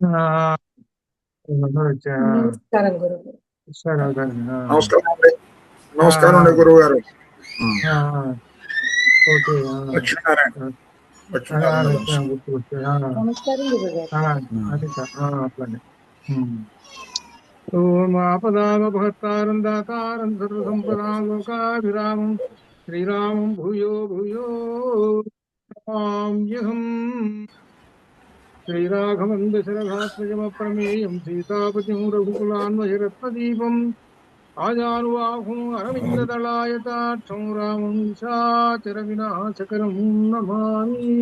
ఆ, అందరూ వచ్చారా? నమస్కారం గురువు. సరే అవుతాను. నమస్కారం అండి. నమస్కారం అండి గురువు గారు. ఓకే. లక్ష్మీనారాయణ లక్ష్మీనారాయణ వంశీ. నమస్కారం గురువు గారు. అట్లానే. ఆపదామపహత్తారం దాతారం సర్వసంపదాం లోకాభిరామం శ్రీరామం భూయో భూయో నమామ్యహం. శ్రీరాఘవం దశరథాత్మజమప్రమేయం సీతాపతిం రఘుకులాన్వయరత్నదీపం ఆజానుబాహుం అరవిందదళాయతాక్షం రామం నిశాచర వినాశకరం నమామి.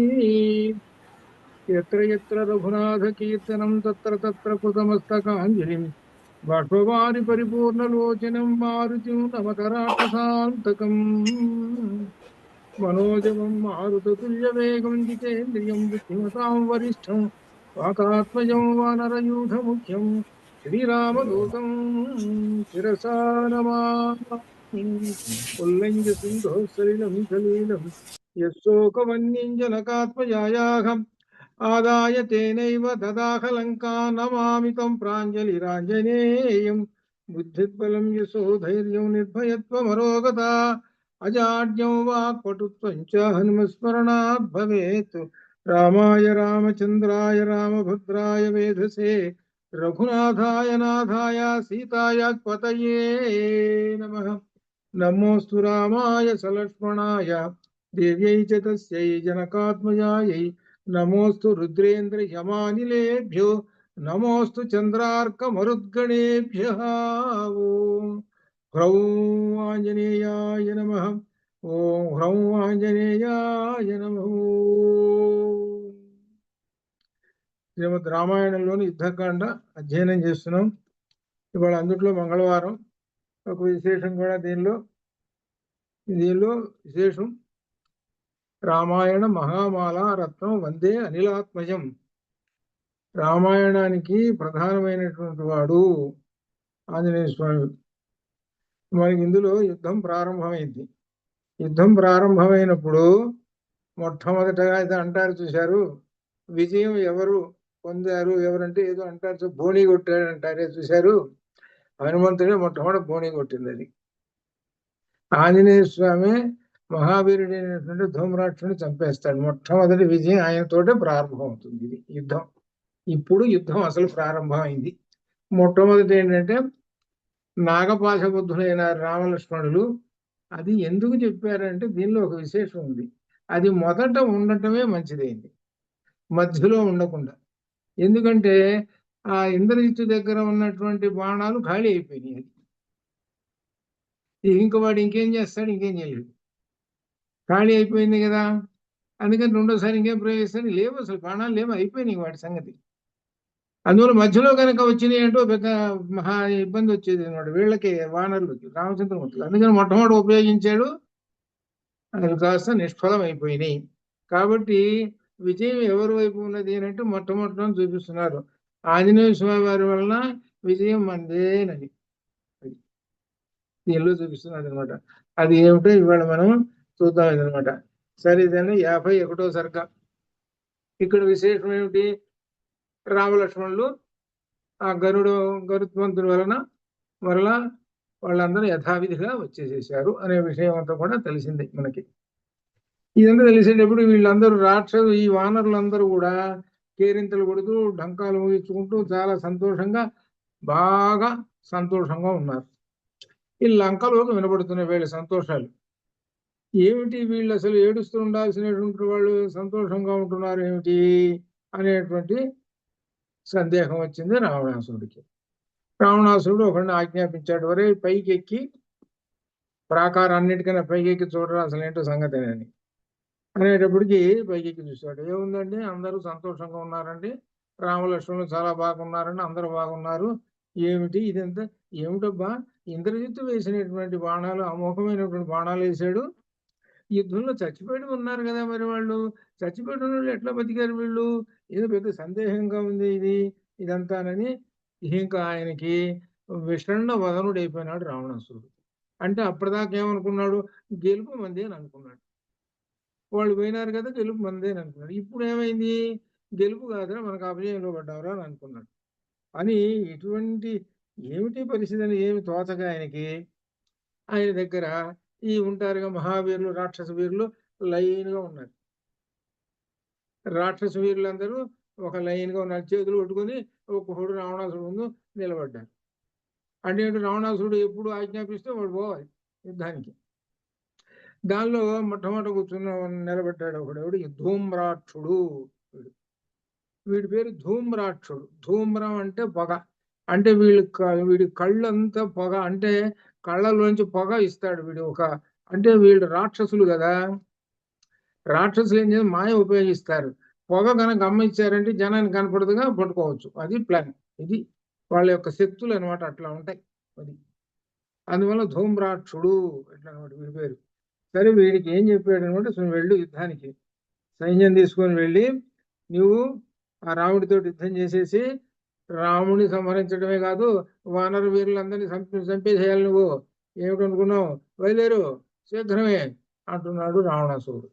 ఎత్ర ఎత్ర రఘునాథ కీర్తనం తత్ర తత్ర కృతమస్తకాంజలిం బాష్పవారి పరిపూర్ణలోచనం మారుతిం నమత రాక్షసాంతకం. మనోజవం మారుతతుల్యవేగం జితేంద్రియం బుద్ధిమతాం వరిష్టం వాతాత్మజం వానరయూథముఖ్యం శ్రీరామదూతం శిరసా నమామి. ఉల్లంఘ్య సింధో సలిలం సలీలం యశోకవన్యం జనకాత్మజాయాహం ఆదాయ తేనైవ దదాహలంకా నమామి తం ప్రాంజలిరాంజనేయం. బుద్ధిబలం యశోధైర్యం నిర్భయత్వమరోగత అజాడ్యం వాక్పటుత్వం చ హనుమస్మరణాత్ భవేత్. రామాయ రామచంద్రాయ రామభద్రాయ వేధసే రఘునాథాయ నాథాయ సీతాయ పతయే నమః. నమోస్తు రామాయ సలక్ష్మణాయ దేవ్యై చ తస్యై జనకాత్మజాయై. నమోస్తు రుద్రేంద్ర యమానిలేభ్యో నమోస్తు చంద్రార్క మరుద్గణేభ్యః. ఓం హ్రౌం ఆంజనేయాయ నమః. ఓం హ్రౌం ఆంజనేయాయ నమః. శ్రీమద్ రామాయణంలోని యుద్ధకాండ అధ్యయనం చేస్తున్నాం. ఇవాళ అందుట్లో మంగళవారం. ఒక విశేషం కూడా దీనిలో విశేషం రామాయణ మహామాల రత్నం వందే అనిలాత్మజం. రామాయణానికి ప్రధానమైనటువంటి వాడు ఆంజనేయ స్వామి. మనకి ఇందులో యుద్ధం ప్రారంభమైంది. యుద్ధం ప్రారంభమైనప్పుడు మొట్టమొదటగా అయితే అంటారు, చూశారు, విజయం ఎవరు పొందారు, ఎవరంటే ఏదో అంటారు, బోణి కొట్టాడు అంటారే చూశారు. హనుమంతుడే మొట్టమొదటి బోణి కొట్టింది. అది ఆంజనేయ స్వామి మహావీరుడైనటువంటి ధూమ్రాక్షుని చంపేస్తాడు. మొట్టమొదటి విజయం ఆయనతోటే ప్రారంభం అవుతుంది. ఇది యుద్ధం. ఇప్పుడు యుద్ధం అసలు ప్రారంభమైంది. మొట్టమొదటి ఏంటంటే నాగపాశబుద్ధులైన రామలక్ష్మణులు. అది ఎందుకు చెప్పారంటే దీనిలో ఒక విశేషం ఉంది. అది మొదట ఉండటమే మంచిదైంది, మధ్యలో ఉండకుండా. ఎందుకంటే ఆ ఇంద్రజిత్తు దగ్గర ఉన్నటువంటి బాణాలు ఖాళీ అయిపోయినాయి. అది ఇంక వాడు ఇంకేం చేస్తాడు, ఇంకేం చేయలేడు, ఖాళీ అయిపోయింది కదా. అందుకని రెండోసారి ఇంకేం ప్రయోగిస్తాడు, లేవు, అసలు బాణాలు లేవు, అయిపోయినాయి వాడి సంగతి. అందువల్ల మధ్యలో కనుక వచ్చినాయి అంటూ పెద్ద మహా ఇబ్బంది వచ్చేది అనమాట వీళ్ళకి, వానరులకి, రామచంద్రమూర్తికి. అందుకని మొట్టమొదటి ఉపయోగించాడు, అది కాస్త నిష్ఫలం అయిపోయినాయి. కాబట్టి విజయం ఎవరి వైపు ఉన్నది అని అంటే మొట్టమొదటి చూపిస్తున్నారు, ఆంజనేయ స్వామి వారి వలన విజయం మందేనని దీనిలో చూపిస్తున్నారు అనమాట. అది ఏమిటో ఇవాళ మనం చూద్దాం అనమాట. సరే, ఇదన్నా 51వ సర్గ. ఇక్కడ విశేషం ఏమిటి, రామలక్ష్మణులు ఆ గరుత్మంతుడి వలన వాళ్ళందరూ యథావిధిగా వచ్చేసేసారు అనే విషయం అంతా కూడా తెలిసింది మనకి. ఇదంతా తెలిసేటప్పుడు వీళ్ళందరూ ఈ వానరులందరూ కూడా కేరింతలు కొడుతూ ఢంకాలు ఊగించుకుంటూ చాలా బాగా సంతోషంగా ఉన్నారు. ఈ లంకలోకి వినబడుతున్నాయి వీళ్ళ సంతోషాలు. ఏమిటి వీళ్ళు అసలు ఏడుస్తూ ఉండాల్సినటువంటి వాళ్ళు సంతోషంగా ఉంటున్నారు ఏమిటి అనేటువంటి సందేహం వచ్చింది రావణాసురుడికి. రావణాసురుడు ఒకరిని ఆజ్ఞాపించాడు, వరే పైకి ఎక్కి ప్రాకారాన్నిటికన్నా పైకి ఎక్కి చూడరా అసలు ఏంటో సంగతి అని. అనేటప్పటికి పైకి చూశాడు. ఏముందండి, అందరూ సంతోషంగా ఉన్నారండి, రామలక్ష్మణులు చాలా బాగున్నారండి, అందరూ బాగున్నారు. ఏమిటి ఇదంతా, ఏమిటబ్బా, ఇంద్రజిత్తు వేసినటువంటి బాణాలు, అమోఘమైనటువంటి బాణాలు వేశాడు. యుద్ధంలో చచ్చిపోయి ఉన్నారు కదా, మరి వాళ్ళు చచ్చిపోయిన వాళ్ళు ఎట్లా బతికారు వీళ్ళు, ఏదో పెద్ద సందేహంగా ఉంది ఇదంతానని ఇంకా ఆయనకి విషణ్ణ వదనుడు అయిపోయినాడు రావణాసురుడు. అంటే అప్పటిదాకా ఏమనుకున్నాడు, గెలుపు మంది అని అనుకున్నాడు. వాళ్ళు పోయినారు కదా, గెలుపు మంది అని అనుకున్నాడు. ఇప్పుడు ఏమైంది, గెలుపు కాదురా మనకు అపజయంలో పడ్డావురా అని అనుకున్నాడు. అని ఇటువంటి ఏమిటి పరిస్థితి అని ఏమి తోచక ఆయన దగ్గర ఈ ఉంటారుగా మహావీరులు రాక్షస వీరులు లైన్గా ఉన్నారు. రాక్షస వీరులందరూ ఒక లైన్గా ఉన్నారు, చేతులు పట్టుకొని ఒక్కొక్కడు రావణాసుడు ముందు నిలబడ్డారు. అంటే రావణాసుడు ఎప్పుడు ఆజ్ఞాపిస్తే వాడు పోవాలి యుద్ధానికి. దానిలో మొట్టమొదటి కూర్చున్న నిలబడ్డాడు ఒకడు ధూమ్రాక్షుడు. వీడి పేరు ధూమ్రాక్షుడు. ధూమ్రం అంటే పొగ, అంటే వీడి కళ్ళంతా పొగ, అంటే కళ్ళలోంచి పొగ ఇస్తాడు వీడు. అంటే వీళ్ళు రాక్షసులు కదా, రాక్షసులు ఏం చేసి మాయ ఉపయోగిస్తారు. పొగ కనుక గమనించారంటే జనానికి కనపడదుగా పట్టుకోవచ్చు. అది ప్లాన్, ఇది వాళ్ళ యొక్క శక్తులు అనమాట, అట్లా ఉంటాయి. అది అందువల్ల ధూమ్రాక్షుడు అట్లా అనమాట వీడి పేరు. సరే వీడికి ఏం చెప్పాడు అనమాట, వెళ్ళు యుద్ధానికి, సైన్యం తీసుకొని వెళ్ళి నువ్వు ఆ రాముడితో యుద్ధం చేసేసి రాముడిని సంహరించడమే కాదు వానర వీరులందరినీ చంపేసేయాలి, నువ్వు ఏమిటనుకున్నావు, బయలుదేరు శీఘ్రమే అంటున్నాడు రావణాసురుడు.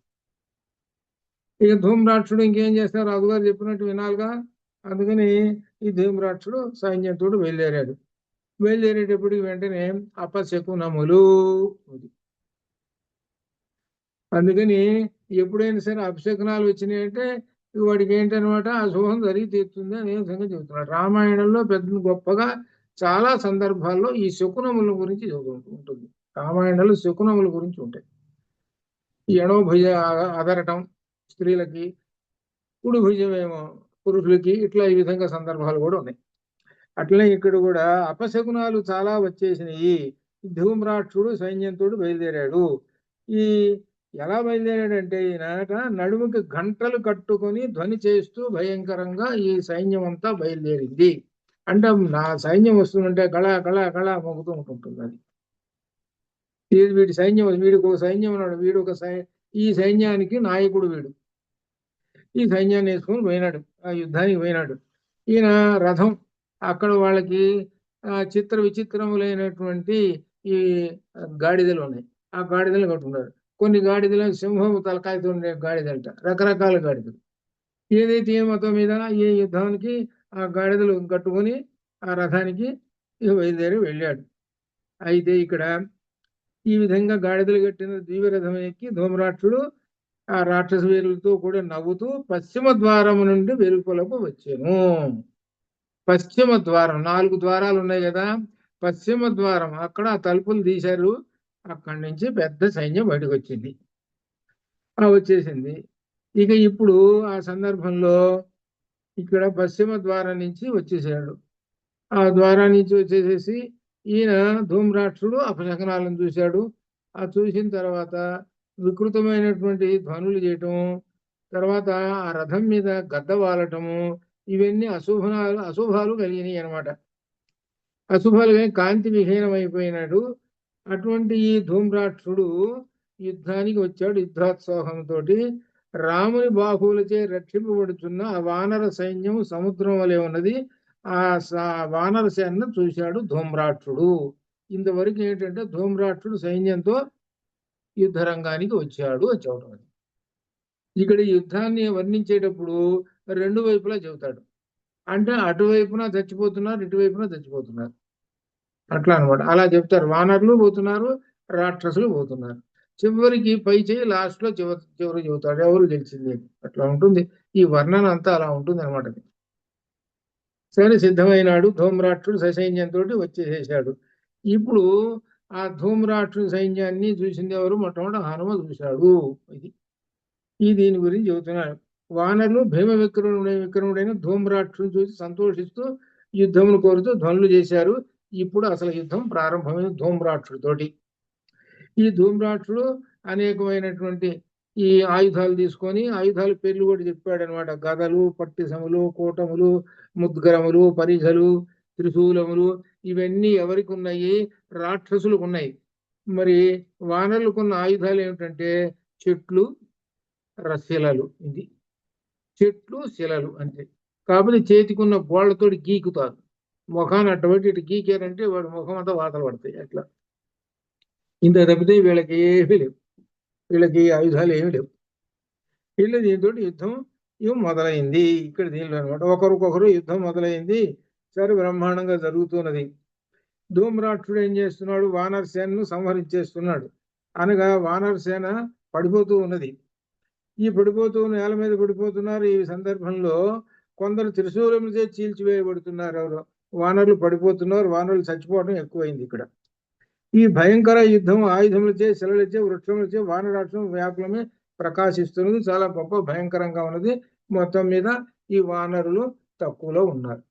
ఇక ధూమ్రాక్షుడు ఇంకేం చేస్తారు, రాజుగారు చెప్పినట్టు వినాలిగా. అందుకని ఈ ధూమ్రాక్షుడు సైన్యంతో బయలుదేరాడు. బయలుదేరేటప్పటికి వెంటనే అపశకునములు. అందుకని ఎప్పుడైనా సరే అపశకునాలు వచ్చినాయంటే వాడికి ఏంటనమాట, అశుభం జరిగి తీరుతుంది అనే విధంగా చెబుతున్నాడు. రామాయణంలో పెద్ద గొప్పగా చాలా సందర్భాల్లో ఈ శకునముల గురించి ఉంటుంది. రామాయణంలో శకునముల గురించి ఉంటాయి. ఎడవ భుజ అదరటం స్త్రీలకి, కుడి భుజమేమో పురుషులకి, ఇట్లా ఈ విధంగా సందర్భాలు కూడా ఉన్నాయి. అట్లనే ఇక్కడ కూడా అపశకునాలు చాలా వచ్చేసినాయి. ధూమ్రాక్షుడు సైన్యంతో బయలుదేరాడు. ఈ ఎలా బయలుదేరాడంటే ఈయన నడుముకి గంటలు కట్టుకొని ధ్వని చేస్తూ భయంకరంగా ఈ సైన్యం అంతా బయలుదేరింది. అంటే నా సైన్యం వస్తుందంటే కళ కళ కళ మొగుతూ ఉంటుంటుంది. అది వీడి సైన్యం, వీడికి ఒక సైన్యం ఉన్నాడు, వీడు ఈ సైన్యానికి నాయకుడు వీడు. ఈ సైన్యాన్ని వేసుకొని పోయినాడు, ఆ యుద్ధానికి పోయినాడు. ఈయన రథం అక్కడ వాళ్ళకి చిత్ర విచిత్రములైనటువంటి ఈ గాడిదలు ఉన్నాయి. ఆ గాడిదలు కట్టుకున్నారు. కొన్ని గాడిదలు సింహము తలకాయతో ఉండే గాడిదలట, రకరకాల గాడిదలు. ఏదైతే ఏ మతం మీద ఏ యుద్ధానికి ఆ గాడిదలు కట్టుకొని ఆ రథానికి బయలుదేరి వెళ్ళాడు. అయితే ఇక్కడ ఈ విధంగా గాడిదలు కట్టిన దివ్యరథం ఎక్కి ధూమ్రాక్షుడు ఆ రాక్షస వీరులతో కూడా నవ్వుతూ పశ్చిమ ద్వారము నుండి వెలుపలకు వచ్చాను. పశ్చిమ ద్వారం, 4 ద్వారాలు ఉన్నాయి కదా, పశ్చిమ ద్వారం అక్కడ ఆ తలుపులు తీశారు. అక్కడి నుంచి పెద్ద సైన్యం బయటకు వచ్చేసింది. ఇక ఇప్పుడు ఆ సందర్భంలో ఇక్కడ పశ్చిమ ద్వారం నుంచి వచ్చేసాడు. ఆ ద్వారం నుంచి వచ్చేసేసి ఈయన ధూమ్రాక్షుడు అపశకనాలను చూశాడు. ఆ చూసిన తర్వాత వికృతమైనటువంటి ధ్వనులు చేయటం, తర్వాత ఆ రథం మీద గద్ద వాలటము, ఇవన్నీ అశుభాలు కలిగినాయి అనమాట. అశుభాలు కానీ కాంతి విహీనమైపోయినాడు. అటువంటి ఈ ధూమ్రాక్షుడు యుద్ధానికి వచ్చాడు. యుద్ధోత్సాహంతో రాముని బాహువులచే రక్షింపబడుతున్న ఆ వానర సైన్యం సముద్రం వలె ఉన్నది. ఆ వానర సేనను చూశాడు ధూమ్రాక్షుడు. ఇంతవరకు ఏంటంటే ధూమ్రాక్షుడు సైన్యంతో యుద్ధ రంగానికి వచ్చాడు అని చెప్పడం. ఇక్కడ యుద్ధాన్ని వర్ణించేటప్పుడు 2 వైపులా చెబుతాడు. అంటే అటువైపున చచ్చిపోతున్నారు, ఇటువైపున చచ్చిపోతున్నారు, అట్లా అనమాట. అలా చెప్తారు. వానరులు పోతున్నారు, రాక్షసులు పోతున్నారు. చివరికి పై చేయి లాస్ట్ లో చివరి చెబుతాడు, ఎవరు గెలిచింది. అట్లా ఉంటుంది ఈ వర్ణన అంతా, అలా ఉంటుంది అనమాట. సరే సిద్ధమైనాడు ధూమ్రాక్షుడు సైన్యంతో వచ్చేసేసాడు. ఇప్పుడు ఆ ధూమ్రాక్షుడు సైన్యాన్ని చూసింది ఎవరు, మొట్టమొదటి హనుమ చూశాడు. ఈ దీని గురించి చెబుతున్నాడు. వానరులు భీమ విక్రముడైన ధూమ్రాక్షుడు చూసి సంతోషిస్తూ యుద్ధమును కోరుతూ ధ్వనులు చేశారు. ఇప్పుడు అసలు యుద్ధం ప్రారంభమైన ధూమ్రాక్షుడితోటి. ఈ ధూమ్రాక్షుడు అనేకమైనటువంటి ఈ ఆయుధాలు తీసుకొని, ఆయుధాల పేర్లు కూడా చెప్పాడు అనమాట. గదలు, పట్టిసములు, కూటములు, ముద్గరములు, పరిఘలు, త్రిశూలములు, ఇవన్నీ ఎవరికి ఉన్నాయి, రాక్షసులకు ఉన్నాయి. మరి వానరులకున్న ఆయుధాలు ఏమిటంటే చెట్లు, శిలలు. ఇది చెట్లు శిలలు అంటే. కాబట్టి చేతికున్న గోళ్లతో గీకుతారు, ముఖాన్ని అట్టబట్టి ఇటు గీకారంటే వాడి ముఖం అంతా వాతలు పడతాయి. అట్లా ఇంత తప్పితే వీళ్ళకి ఏమీ లేవు, వీళ్ళకి ఆయుధాలు ఏమీ లేవు. వీళ్ళు దీంతో యుద్ధం ఇవి మొదలైంది ఇక్కడ దీనిలో అనమాట. ఒకరికొకరు యుద్ధం మొదలైంది. సరే బ్రహ్మాండంగా జరుగుతున్నది. ధూమ్రాక్షుడు ఏం చేస్తున్నాడు? వానర సేనను సంహరించేస్తున్నాడు. అనగా వానర సేన పడిపోతూ ఉన్నది. ఈ పడిపోతూ నేల మీద పడిపోతున్నారు. ఈ సందర్భంలో కొందరు త్రిశూలములచే చీల్చివేయబడుతున్నారు. ఎవరు వానరులు పడిపోతున్నారు. వానరులు చచ్చిపోవడం ఎక్కువైంది ఇక్కడ. ఈ భయంకర యుద్ధం ఆయుధములచే, శిలలచే, వృక్షములచే వానరాక్షం వ్యాకులమే ప్రకాశిస్తున్నది. చాలా గొప్ప భయంకరంగా ఉన్నది. మొత్తం మీద ఈ వానరులు తక్కువలో ఉన్నారు,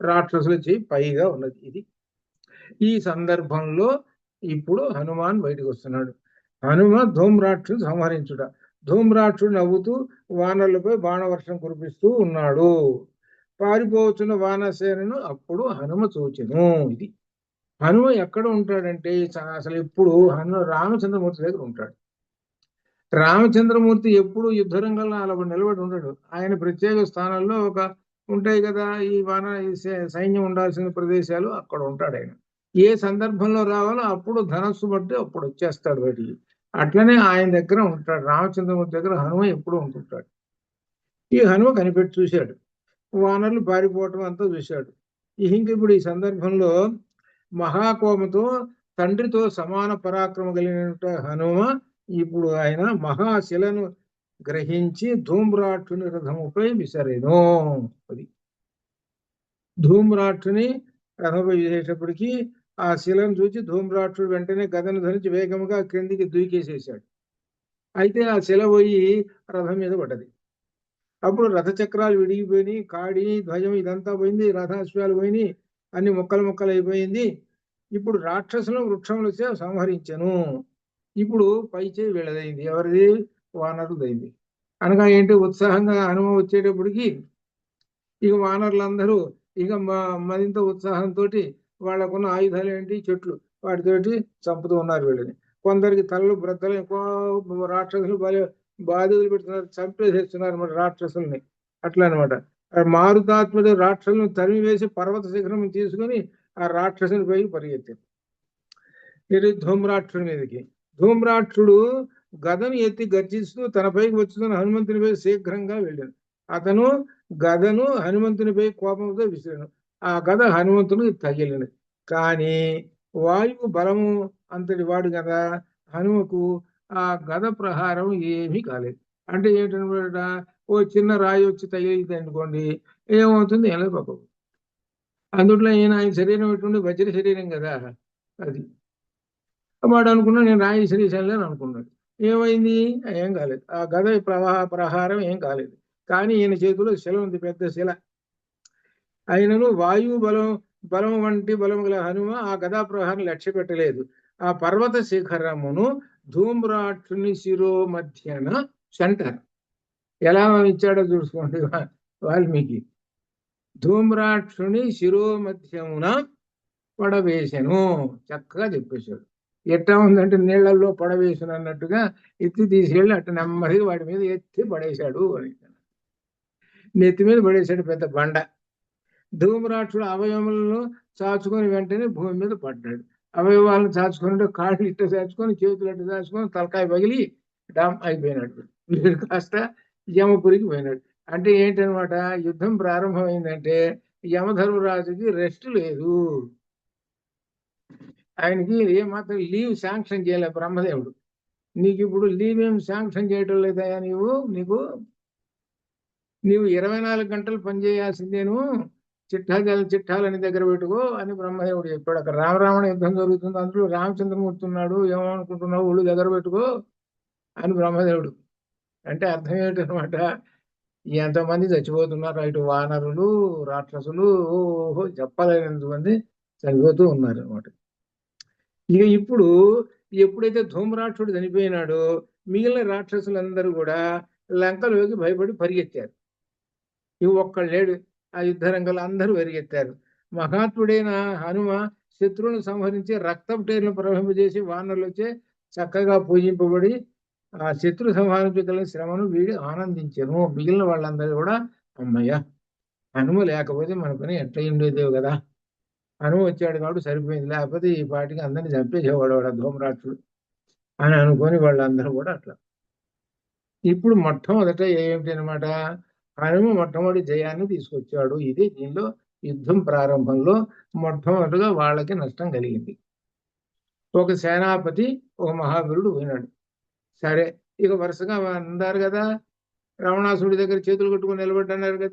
రాక్షసులచే పైగా ఉన్నది. ఇది ఈ సందర్భంలో ఇప్పుడు హనుమాన్ బయటకు వస్తున్నాడు. హనుమ ధూమ్రాక్షుడు సంహరించుట. ధూమ్రాక్షుడు నవ్వుతూ వానరులపై బాణవర్షం కురిపిస్తూ ఉన్నాడు. పారిపోతున్న వానసేనను అప్పుడు హనుమ చూచెను. ఇది హనుమ ఎక్కడ ఉంటాడంటే అసలు ఇప్పుడు రామచంద్రమూర్తి దగ్గర ఉంటాడు. రామచంద్రమూర్తి ఎప్పుడు యుద్ధరంగంలో అలా నిలబడి ఉంటాడు. ఆయన ప్రత్యేక స్థానాల్లో ఒక ఉంటాయి కదా, ఈ సైన్యం ఉండాల్సిన ప్రదేశాలు, అక్కడ ఉంటాడు ఆయన. ఏ సందర్భంలో రావాలో అప్పుడు ధనస్సు బట్టి అప్పుడు వచ్చేస్తాడు బయటికి. అట్లనే ఆయన దగ్గర ఉంటాడు. రామచంద్రమూర్తి దగ్గర హనుమ ఎప్పుడు ఉంటుంటాడు. ఈ హనుమ కనిపెట్టి చూశాడు. వానరులు పారిపోవటం అంతా చూశాడు. ఇప్పుడు ఈ సందర్భంలో మహాకోపంతో తండ్రితో సమాన పరాక్రమం కలిగిన హనుమ ఇప్పుడు ఆయన మహాశిలను గ్రహించి ధూమ్రాక్షుని రథముపై విసరేను. అది ధూమ్రాక్షుని రథముపై విసిరేటప్పటికీ ఆ శిలను చూసి ధూమ్రాక్షుడు వెంటనే గదను ధరించి వేగముగా క్రిందికి దూకేసేసాడు. అయితే ఆ శిల పోయి రథం మీద పడ్డది. అప్పుడు రథచక్రాలు విడిగిపోయినాయి, కాడి ధ్వజం ఇదంతా పోయింది, రథాశ్వాలు పోయినాయి, అన్ని ముక్కలు ముక్కలు అయిపోయింది. ఇప్పుడు రాక్షసులను వృక్షములచే సంహరించను. ఇప్పుడు పైచేయి వీళ్ళదైంది. ఎవరిది? వానరులదైంది. అనగా ఏంటి? ఉత్సాహంగా హనుమ వచ్చేటప్పటికి ఇక వానరులందరూ ఇక మరింత ఉత్సాహంతో వాళ్ళకున్న ఆయుధాలు ఏంటి? చెట్లు, వాటితోటి చంపుతూ ఉన్నారు వీళ్ళని. కొందరికి తలలు బ్రద్దలు, ఎక్కువ రాక్షసులు బాధలు పెడుతున్నారు, చంపేసేస్తున్నారు మరి రాక్షసుల్ని. అట్లా అనమాట. మారుతాత్మడు రాక్షసులను తరిమి వేసి పర్వత శిఖరం తీసుకుని ఆ రాక్షసుని పైకి పరిగెత్తారు. ఇది ధూమ్రాక్షుడి మీదకి. ధూమ్రాక్షుడు గదను ఎత్తి గర్జిస్తూ తన పైకి వచ్చుతున్న హనుమంతునిపై శీఘ్రంగా వెళ్ళాడు. అతను గదను హనుమంతునిపై కోపంతో విసిరాను. ఆ గద హనుమంతునికి తగిలినది. కానీ వాయువు బలము అంతటి వాడు కదా, హనుమకు ఆ గద ప్రహారం ఏమీ కాలేదు. అంటే ఏంటనమాట, ఓ చిన్న రాయి వచ్చి తగిలింది అనుకోండి, ఏమవుతుంది? ఎలా పక్కకు. అందుట్లో ఆయన శరీరం ఎటువంటి వజ్ర శరీరం కదా. అది వాడు అనుకున్నాడు నేను రాయి శరీరంలో అనుకున్నాడు. ఏమైంది? ఏం కాలేదు. ఆ గద ప్రహారం ఏం కాలేదు. కానీ ఈయన చేతిలో శిల ఉంది, పెద్ద శిల. ఆయనను వాయువు బలం వంటి బలము గల హనుమ ఆ గదా ప్రహారం లక్ష్య పెట్టలేదు. ఆ పర్వత శిఖరమును ధూమ్రాక్షుని శిరో మధ్యన సెంటర్ ఎలా ఇచ్చాడో చూసుకోండి వాల్మీకి. ధూమ్రాక్షుని శిరో మధ్యమున పడవేసెను. చక్కగా చెప్పేశాడు. ఎట్టా ఉందంటే నీళ్లలో పడవేసిన అన్నట్టుగా ఎత్తి తీసుకెళ్ళి అట్ట నెమ్మదిగా వాడి మీద ఎత్తి పడేశాడు అని. నెత్తి మీద పడేశాడు పెద్ద బండ. ధూమ్రాక్షుడు అవయవములను చాచుకొని వెంటనే భూమి మీద పడ్డాడు. అవయవాలను చాచుకుంటే కాళ్ళు ఇట్ట చాచుకొని, చేతులు అట్ట చాచుకొని, తలకాయ పగిలి డామ్ అయిపోయినాడు. వీడు కాస్త యమపురికి పోయినాడు. అంటే ఏంటనమాట, యుద్ధం ప్రారంభమైందంటే యమధర్మరాజుకి రెస్ట్ లేదు. ఆయనకి ఏమాత్రం లీవ్ శాంక్షన్ చేయలే బ్రహ్మదేవుడు. నీకు ఇప్పుడు లీవ్ ఏం శాంక్షన్ చేయటం లేదా? నీకు 24 గంటలు పనిచేయాల్సిందేను, చిట్టాలని దగ్గర పెట్టుకో అని బ్రహ్మదేవుడు చెప్పాడు. అక్కడ రామరావణ యుద్ధం జరుగుతుంది, అందులో రామచంద్రమూర్తి ఉన్నాడు, ఏమనుకుంటున్నావు, ఒళ్ళు దగ్గర పెట్టుకో అని బ్రహ్మదేవుడు. అంటే అర్థం ఏంటనమాట, ఎంతమంది చచ్చిపోతున్నారు, ఇటు వానరులు, రాక్షసులు, ఓహో చెప్పలేనంత మంది చనిపోతూ ఉన్నారు అనమాట. ఇక ఇప్పుడు ఎప్పుడైతే ధూమ్రాక్షుడు చనిపోయినాడో మిగిలిన రాక్షసులందరూ కూడా లంకలోకి భయపడి పరిగెత్తారు. ఇవి ఒక్కళ్ళేడు ఆ యుద్ధరంగంలో అందరూ పరిగెత్తారు. మహాత్ముడైన హనుమ శత్రువులను సంహరించి రక్తపుటేరులను ప్రవహింపజేసి వానరులు వచ్చే చక్కగా పూజింపబడి ఆ శత్రు సంహారించగలిగిన శ్రమను వీడి ఆనందించను. మిగిలిన వాళ్ళందరూ కూడా అమ్మయ్య, హనుమ లేకపోతే మన పని ఎట్లా ఉండేదేవు కదా, హనుమ వచ్చాడు కాబట్టి సరిపోయింది, లేకపోతే ఈ పాటికి అందరినీ చంపేసేవాడు వాడు ధూమ్రాక్షుడు అని అనుకొని వాళ్ళందరూ కూడా అట్లా. ఇప్పుడు మొట్టమొదట ఏమిటి అనమాట, ఆయన మొట్టమొదటి జయాన్ని తీసుకొచ్చాడు. ఇది దీనిలో యుద్ధం ప్రారంభంలో మొట్టమొదటిగా వాళ్ళకి నష్టం కలిగింది. ఒక సేనాపతి ఒక మహావీరుడు పోయినాడు. సరే, ఇక వరుసగా అన్నారు కదా, రావణాసుడి దగ్గర చేతులు కట్టుకుని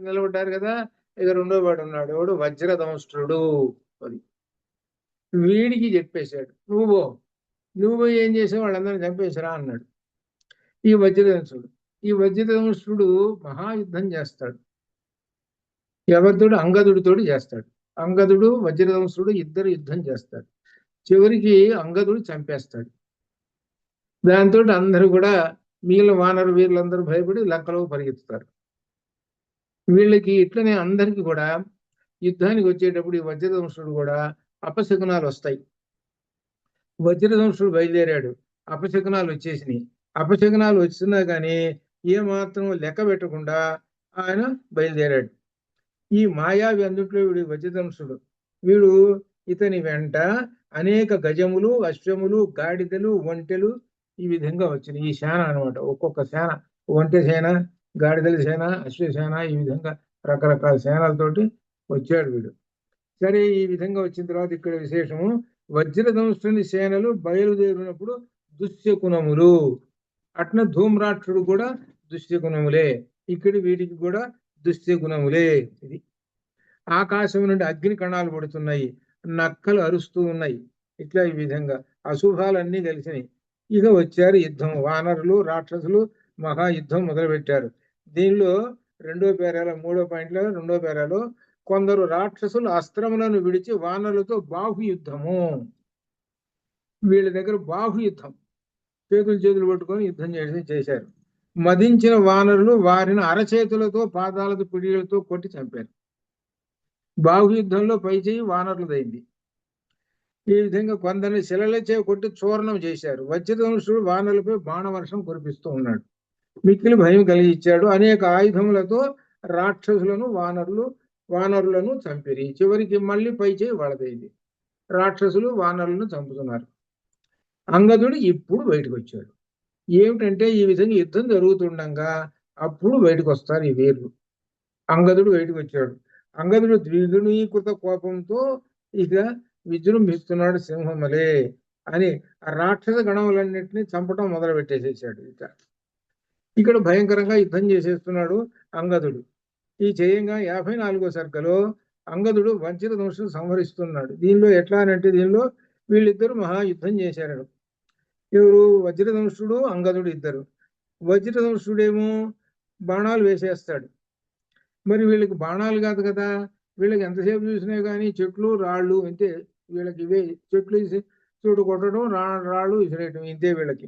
నిలబడ్డారు కదా. ఇక రెండో వాడు ఉన్నాడు, వాడు వజ్రదంష్ట్రుడు. అది వీడికి చెప్పేశాడు, నువ్వు పోయి ఏం చేసావు, వాళ్ళందరినీ చంపేసిరా అన్నాడు ఈ వజ్రదంష్ట్రుడు. ఈ వజ్రదంష్ట్రుడు మహాయుద్ధం చేస్తాడు. ఎవరితోడు? అంగదుడితోటి చేస్తాడు. అంగదుడు వజ్రదంష్ట్రుడు ఇద్దరు యుద్ధం చేస్తాడు. చివరికి అంగదుడు చంపేస్తాడు. దాంతో అందరూ కూడా మిగిలిన వానరు వీళ్ళందరూ భయపడి లంకలో పరిగెత్తుతారు. వీళ్ళకి ఇట్లనే అందరికీ కూడా యుద్ధానికి వచ్చేటప్పుడు ఈ వజ్రదంష్ట్రుడు కూడా అపశకునాలు వస్తాయి. వజ్రదంష్ట్రుడు బయలుదేరాడు, అపశకునాలు వచ్చేసినాయి. అపశకునాలు వచ్చినా కానీ ఏమాత్రం లెక్క పెట్టకుండా ఆయన బయలుదేరాడు. ఈ మాయావి అందుట్లో వీడు వజ్రదంష్ట్రుడు. వీడు ఇతని వెంట అనేక గజములు, అశ్వములు, గాడిదలు, ఒంటెలు ఈ విధంగా వచ్చినాయి. ఈ సేన అనమాట. ఒక్కొక్క సేన, ఒంటె సేన, గాడిదల సేన, అశ్వసేన, ఈ విధంగా రకరకాల సేనలతోటి వచ్చాడు వీడు. సరే, ఈ విధంగా వచ్చిన తర్వాత ఇక్కడ విశేషము, వజ్రదంష్ట్రుని సేనలు బయలుదేరినప్పుడు దుశ్శకునములు. అట్న ధూమ్రాక్షుడు కూడా దుశ్శకునములే. ఇక్కడి వీటికి కూడా దుశ్శకునములే. ఇది ఆకాశం నుండి అగ్ని కణాలు పడుతున్నాయి, నక్కలు అరుస్తూ ఉన్నాయి. ఇట్లా ఈ విధంగా అశుభాలన్నీ కలిసినాయి. ఇక వచ్చారు యుద్ధం. వానరులు రాక్షసులు మహాయుద్ధం మొదలుపెట్టారు. దీనిలో రెండో పేరాలో కొందరు రాక్షసులు అస్త్రములను విడిచి వానరులతో బాహుయుద్ధము. వీళ్ళ దగ్గర బాహుయుద్ధం, చేతులు పట్టుకొని యుద్ధం చేశారు. మదించిన వానరులు వారిని అరచేతులతో, పాదాలతో, పిడిలతో కొట్టి చంపారు. బాహుయుద్ధంలో పైచేయి వానరులదైంది. ఈ విధంగా కొందరిని శిలలచే కొట్టి చూర్ణం చేశారు. వజ్రదంష్ట్రుడు వానరులపై బాణవర్షం కురిపిస్తూ ఉన్నాడు. మిక్కిలి భయం కలిగించాడు. అనేక ఆయుధములతో రాక్షసులను వానరులను చంపిరి. చివరికి మళ్ళీ పైచేయి వాళ్ళదైంది. రాక్షసులు వానరులను చంపుతున్నారు. అంగదుడు ఇప్పుడు బయటకు వచ్చాడు. ఏమిటంటే ఈ విధంగా యుద్ధం జరుగుతుండగా అప్పుడు బయటకు వస్తారు ఈ వీరులు. అంగదుడు బయటకు వచ్చాడు. అంగదుడు ద్విగుణీకృత కోపంతో ఇక విజృంభిస్తున్నాడు సింహమలే అని రాక్షస గణములన్నింటినీ చంపడం మొదలు పెట్టేసేసాడు. ఇక్కడ భయంకరంగా యుద్ధం చేసేస్తున్నాడు అంగదుడు. ఈ చేయంగా 54వ సర్గలో అంగదుడు వజ్రదంష్ట్రుడు సంహరిస్తున్నాడు. దీనిలో ఎట్లా అంటే, దీనిలో వీళ్ళిద్దరు మహాయుద్ధం చేశారు. ఎవరు? వజ్రదంష్ట్రుడు, అంగదుడు ఇద్దరు. వజ్రదంష్ట్రుడేమో బాణాలు వేసేస్తాడు. మరి వీళ్ళకి బాణాలు కాదు కదా, వీళ్ళకి ఎంతసేపు చూసినా కానీ చెట్లు రాళ్ళు అంతే. వీళ్ళకి ఇవే చెట్లు చోటు కొట్టడం, రాళ్ళు విసిరేయటం, ఇంతే వీళ్ళకి.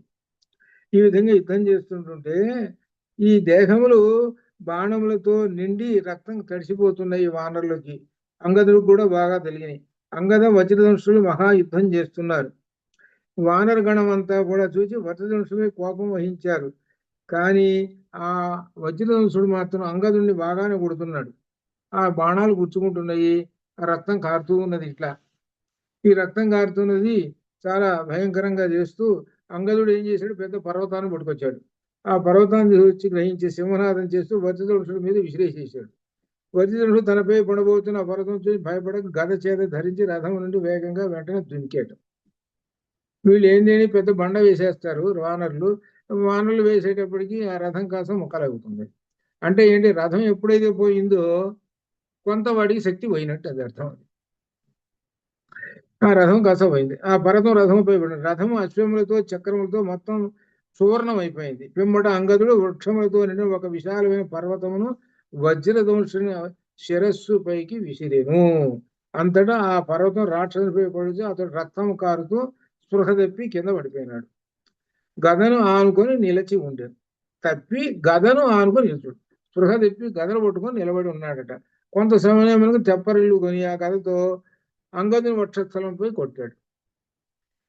ఈ విధంగా యుద్ధం చేస్తుంటుంటే ఈ దేహములు బాణములతో నిండి రక్తం తడిసిపోతున్నాయి వానరులకి. అంగదుడికి కూడా బాగా తెలియని. అంగద వజ్రదంష్ట్రులు మహాయుద్ధం చేస్తున్నారు. వానర గణం అంతా కూడా చూసి వజ్రదంష్ట్రులే కోపం వహించారు. కానీ ఆ వజ్రదంష్ట్రుడు మాత్రం అంగదుడిని బాగానే కొడుతున్నాడు. ఆ బాణాలు గుచ్చుకుంటున్నాయి, ఆ రక్తం కారుతూ ఉన్నది. ఇట్లా ఈ రక్తం కారుతున్నది చాలా భయంకరంగా చేస్తూ అంగదుడు ఏం చేశాడు, పెద్ద పర్వతాన్ని పట్టుకొచ్చాడు. ఆ పర్వతాన్ని వచ్చి గ్రహించి సింహనాదం చేస్తూ వజ్రదంష్ట్రుడి మీద విసిరేసేసాడు. వజ్రదంష్ట్రుడు తనపై పడబోతున్న పర్వతం చూసి భయపడక గద చేత ధరించి రథం నుండి వేగంగా వెంటనే దునికాడు. వీళ్ళు ఏంటి పెద్ద బండ వేసేస్తారు వానరులు వేసేటప్పటికి ఆ రథం కాస్త ముక్కలవుతుంది. అంటే ఏంటి, రథం ఎప్పుడైతే పోయిందో కొంత వాడికి శక్తి పోయినట్టు అది అర్థం. ఆ రథం కాస్త పోయింది. ఆ పర్వతం రథంపై పడింది. రథం అశ్వములతో చక్రములతో మొత్తం చూర్ణం అయిపోయింది. పిమ్మట అంగదుడు వృక్షములతో నిండిన ఒక విశాలమైన పర్వతమును వజ్రదంష్ట్రుని శిరస్సు పైకి విసిరేను. అంతటా ఆ పర్వతం రాక్షసునిపై పడితే అతడు రక్తం కారుతూ స్పృహ తప్పి కింద పడిపోయినాడు. గదను ఆనుకొని నిలిచి ఉండేది. గదను ఆనుకొని నిలుచుడు. స్పృహ తప్పి గదను పట్టుకొని నిలబడి ఉన్నాడట. కొంత సమయంలో తెప్పరిల్లు కొని ఆ గదతో అంగదుని వక్షస్థలంపై కొట్టాడు.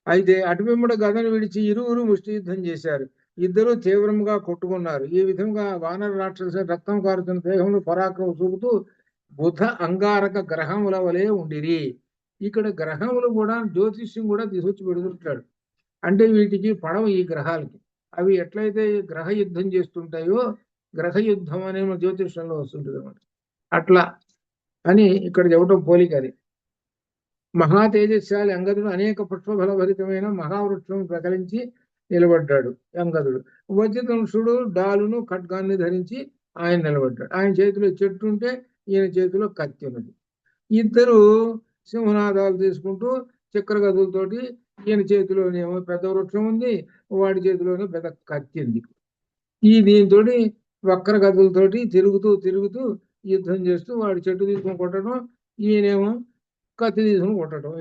అయితే అటుపిమ్మట గదను విడిచి ఇరువురు ముష్టి యుద్ధం చేశారు. ఇద్దరు తీవ్రంగా కొట్టుకున్నారు. ఈ విధంగా వానర రాక్షస రక్తం కారుతున్న దేహంలో పరాక్రమం చూపుతూ బుధ అంగారక గ్రహముల వలె ఉండిరి. ఇక్కడ గ్రహములు కూడా జ్యోతిష్యం కూడా తీసుకొచ్చి పెడుతుంటాడు. అంటే వీటికి పడవ ఈ గ్రహాలకి. అవి ఎట్లయితే గ్రహ యుద్ధం చేస్తుంటాయో గ్రహ యుద్ధం అనే మన జ్యోతిష్యంలో వస్తుంటుంది అనమాట. అట్లా అని ఇక్కడ చెప్పటం పోలిక అది. మహా తేజస్శాలి అంగదుడు అనేక పుష్పఫలభరితమైన మహావృక్షం ప్రకలించి నిలబడ్డాడు అంగదుడు. వజ్రధనుషుడు డాలును ఖడ్గాన్ని ధరించి ఆయన నిలబడ్డాడు. ఆయన చేతిలో చెట్టు ఉంటే ఈయన చేతిలో కత్తి ఉన్నది. ఇద్దరు సింహనాదాలు తీసుకుంటూ చక్ర గదులతోటి, ఈయన చేతిలోనేమో పెద్ద వృక్షం ఉంది, వాడి చేతిలోనే పెద్ద కత్తి ఉంది. దీంతో వక్ర గదులతోటి తిరుగుతూ యుద్ధం చేస్తూ వాడి చెట్టు తీసుకుని కొట్టడం, ఈయనేమో కత్తి తీసుకుని కొట్టడం.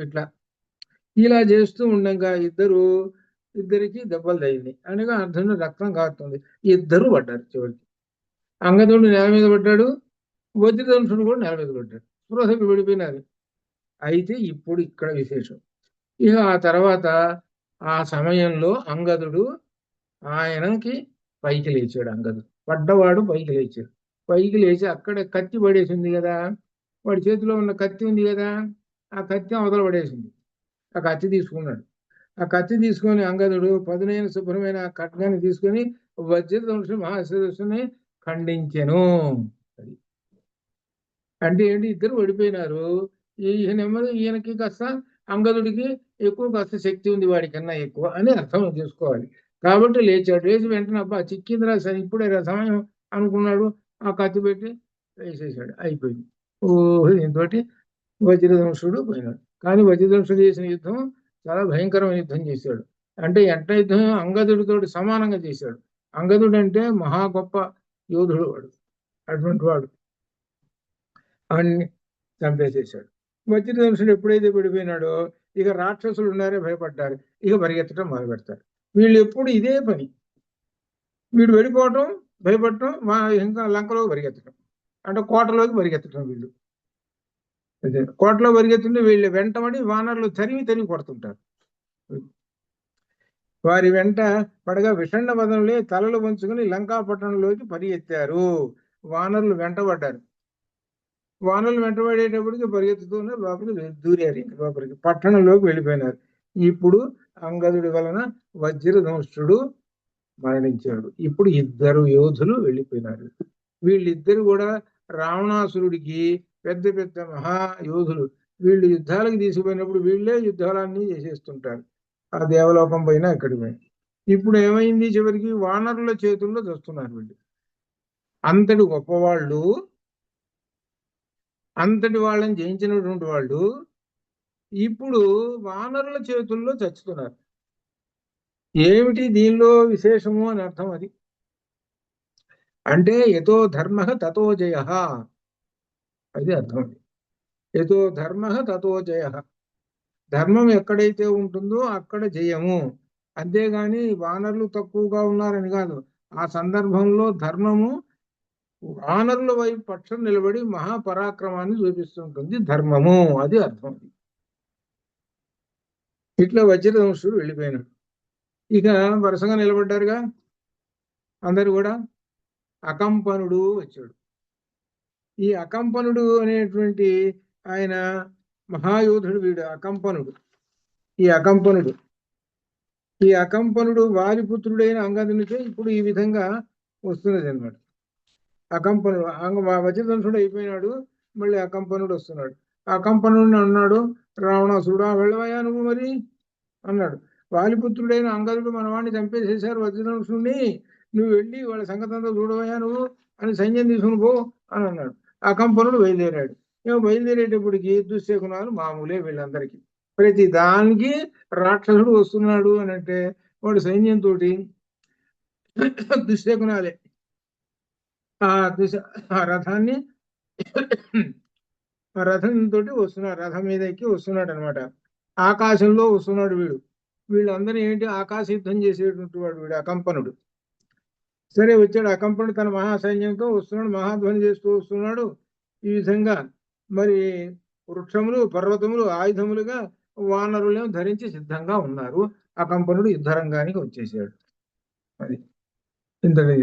ఇలా చేస్తూ ఉండగా ఇద్దరికి దెబ్బలు తగిలినాయి. అనగా అర్ధంలో రక్తం కారుతుంది. ఇద్దరు పడ్డారు. చివరికి అంగదుడు నేల మీద పడ్డాడు, వజ్రధనుషుడు కూడా నేల మీద పడ్డాడు. స్పృహకి విడిపోయినారు. అయితే ఇప్పుడు ఇక్కడ విశేషం. ఇక ఆ తర్వాత ఆ సమయంలో అంగదుడు ఆయనకి పైకి లేచాడు. అంగదుడు పడ్డవాడు పైకి లేచాడు. పైకి లేచి అక్కడ కత్తి పడేసింది కదా, వాడి చేతిలో ఉన్న కత్తి ఉంది కదా, ఆ కత్తి అవతల పడేసింది. ఆ కత్తి తీసుకున్నాడు. ఆ కత్తి తీసుకొని అంగదుడు పదునైన శుభ్రమైన ఆ ఖడ్గాన్ని తీసుకొని వజ్రధనుషు మహాశిరస్సుని ఖండించెను. అది అంటే ఏంటి, ఇద్దరు ఓడిపోయినారు. ఈయనకి కాస్త అంగదుడికి ఎక్కువ కాస్త శక్తి ఉంది వాడికన్నా ఎక్కువ అని అర్థం చేసుకోవాలి. కాబట్టి లేచాడు. లేచి వెంటనే అబ్బా చిక్కిందిరా సరే ఇప్పుడే సమయం అనుకున్నాడు. ఆ కత్తి పెట్టి వేసేసాడు. అయిపోయింది. దీంతో వజ్రధనుషుడు పోయినాడు. కానీ వజ్రధనుషుడు చేసిన యుద్ధం చాలా భయంకరమైన యుద్ధం చేశాడు. అంటే యుద్ధం అంగదుడితో సమానంగా చేశాడు. అంగదుడు అంటే మహా గొప్ప యోధుడు వాడు. అటువంటి వాడు అవన్నీ చంపేసేసాడు. వజ్రధనుషుడు ఎప్పుడైతే పడిపోయినాడో ఇక రాక్షసులు ఉన్నారే భయపడ్డారు. ఇక పరిగెత్తడం మొదలు పెడతారు. వీళ్ళు ఎప్పుడు ఇదే పని. వీడు వెళ్ళిపోవటం, భయపడటం, ఇంకా లంకలోకి పరిగెత్తడం, అంటే కోటలోకి పరిగెత్తడం. వీళ్ళు కోటలో పరిగెత్తుంటే వీళ్ళు వెంటబడి వానరులు తరిమి కొడుతుంటారు. వారి వెంట పడగా విషణ్ణ వదనులే తలలు వంచుకుని లంకాపట్టణంలోకి పరిగెత్తారు. వానరులు వెంటబడ్డారు. వానరులు వెంటబడేటప్పటికి పరిగెత్తుతూనే లోపలికి దూరారు. లోపలికి పట్టణంలోకి వెళ్ళిపోయినారు. ఇప్పుడు అంగదుడి వలన వజ్రధనుష్ఠుడు మరణించాడు. ఇప్పుడు ఇద్దరు యోధులు వెళ్ళిపోయినారు. వీళ్ళిద్దరు కూడా రావణాసురుడికి పెద్ద పెద్ద మహాయోధులు. వీళ్ళు యుద్ధాలకు తీసుకుపోయినప్పుడు వీళ్ళే యుద్ధాలన్నీ చేసేస్తుంటారు. ఆ దేవలోకం పైన ఇక్కడికి పోయి ఇప్పుడు ఏమైంది, చివరికి వానరుల చేతుల్లో చస్తున్నారు వీళ్ళు. అంతటి గొప్పవాళ్ళు, అంతటి వాళ్ళని జయించినటువంటి వాళ్ళు ఇప్పుడు వానరుల చేతుల్లో చచ్చుతున్నారు. ఏమిటి దీనిలో విశేషము అని అర్థం. అది అంటే యతో ధర్మ తతో జయ, అది అర్థం. యతో ధర్మ తతో జయ. ధర్మం ఎక్కడైతే ఉంటుందో అక్కడ జయము. అంతేగాని వానరులు తక్కువగా ఉన్నారని కాదు. ఆ సందర్భంలో ధర్మము వానరుల వైపు పక్షం నిలబడి మహాపరాక్రమాన్ని చూపిస్తుంటుంది ధర్మము. అది అర్థం. ఇట్లా వజ్రధనుషుడు వెళ్ళిపోయినాడు. ఇక వరుసగా నిలబడ్డారుగా అందరు కూడా. అకంపనుడు వచ్చాడు. ఈ అకంపనుడు అనేటువంటి ఆయన మహాయోధుడు. వీడు అకంపనుడు. ఈ అకంపనుడు వారిపుత్రుడైన అంగదునికే ఇప్పుడు ఈ విధంగా వస్తున్నది అన్నమాట. అకంపనుడు వజ్రధనుషుడు అయిపోయినాడు. మళ్ళీ అకంపనుడు వస్తున్నాడు. అకంపనుడిని అన్నాడు రావణాసురుడు, వెళ్ళవయ్యా నువ్వు మరి అన్నాడు. వాలిపుత్రుడైన అంగదుడు మనవాడిని చంపేసేశారు వజ్రధనుషుడిని, నువ్వు వెళ్ళి వాళ్ళ సంగతి అంతా చూడవయ్యా నువ్వు అని సైన్యం తీసుకుని పో అని అన్నాడు. అకంపనుడు బయలుదేరాడు. బయలుదేరేటప్పటికి దుశ్శకునాలు మామూలే వీళ్ళందరికీ. ప్రతి దానికి రాక్షసుడు వస్తున్నాడు అని అంటే వాడు సైన్యంతో దుశ్శకునాలే. ఆ రథంతో వస్తున్నాడు. రథం మీద ఎక్కి వస్తున్నాడు అనమాట. ఆకాశంలో వస్తున్నాడు వీడు. వీళ్ళందరూ ఏంటి, ఆకాశ యుద్ధం చేసేటువంటి వాడు వీడు అకంపనుడు. సరే వచ్చాడు అకంపనుడు తన మహాసైన్యంతో వస్తున్నాడు. మహాధ్వని చేస్తూ వస్తున్నాడు. ఈ విధంగా మరి వృక్షములు పర్వతములు ఆయుధములుగా వానరులను ధరించి సిద్ధంగా ఉన్నారు. అకంపనుడు యుద్ధరంగానికి వచ్చేసాడు. అది ఇంతది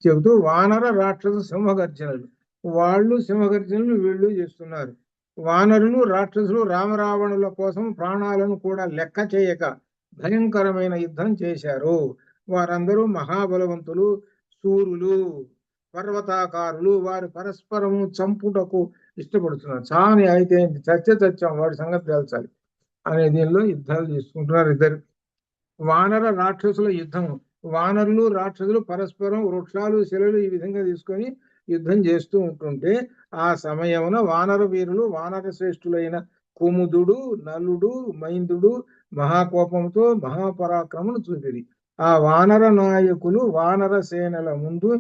చెబుతూ వానర రాక్షస సింహగర్జనలు, వాళ్ళు సింహగర్జనలు వీళ్ళు చేస్తున్నారు. వానరులు రాక్షసులు రామరావణుల కోసం ప్రాణాలను కూడా లెక్క చేయక భయంకరమైన యుద్ధం చేశారు. వారందరూ మహాబలవంతులు, శూరులు, పర్వతాకారులు వారు పరస్పరము చంపుటకు ఇష్టపడుతున్నారు. చాని అయితే చచ్చాం వాడి సంగతి తేల్చాలి అనే దీనిలో యుద్ధాలు చేసుకుంటున్నారు ఇద్దరు. వానర రాక్షసుల యుద్ధం. వానరులు రాక్షసులు పరస్పరం వృక్షాలు శిలలు ఈ విధంగా తీసుకొని యుద్ధం చేస్తూ ఉంటుంటే ఆ సమయమున వానర వీరులు వానర శ్రేష్ఠులైన కుముదుడు, నలుడు, మైందుడు మహాకోపంతో మహాపరాక్రమను చూపిరి. ఆ వానర నాయకులు వానర సేనల ముందు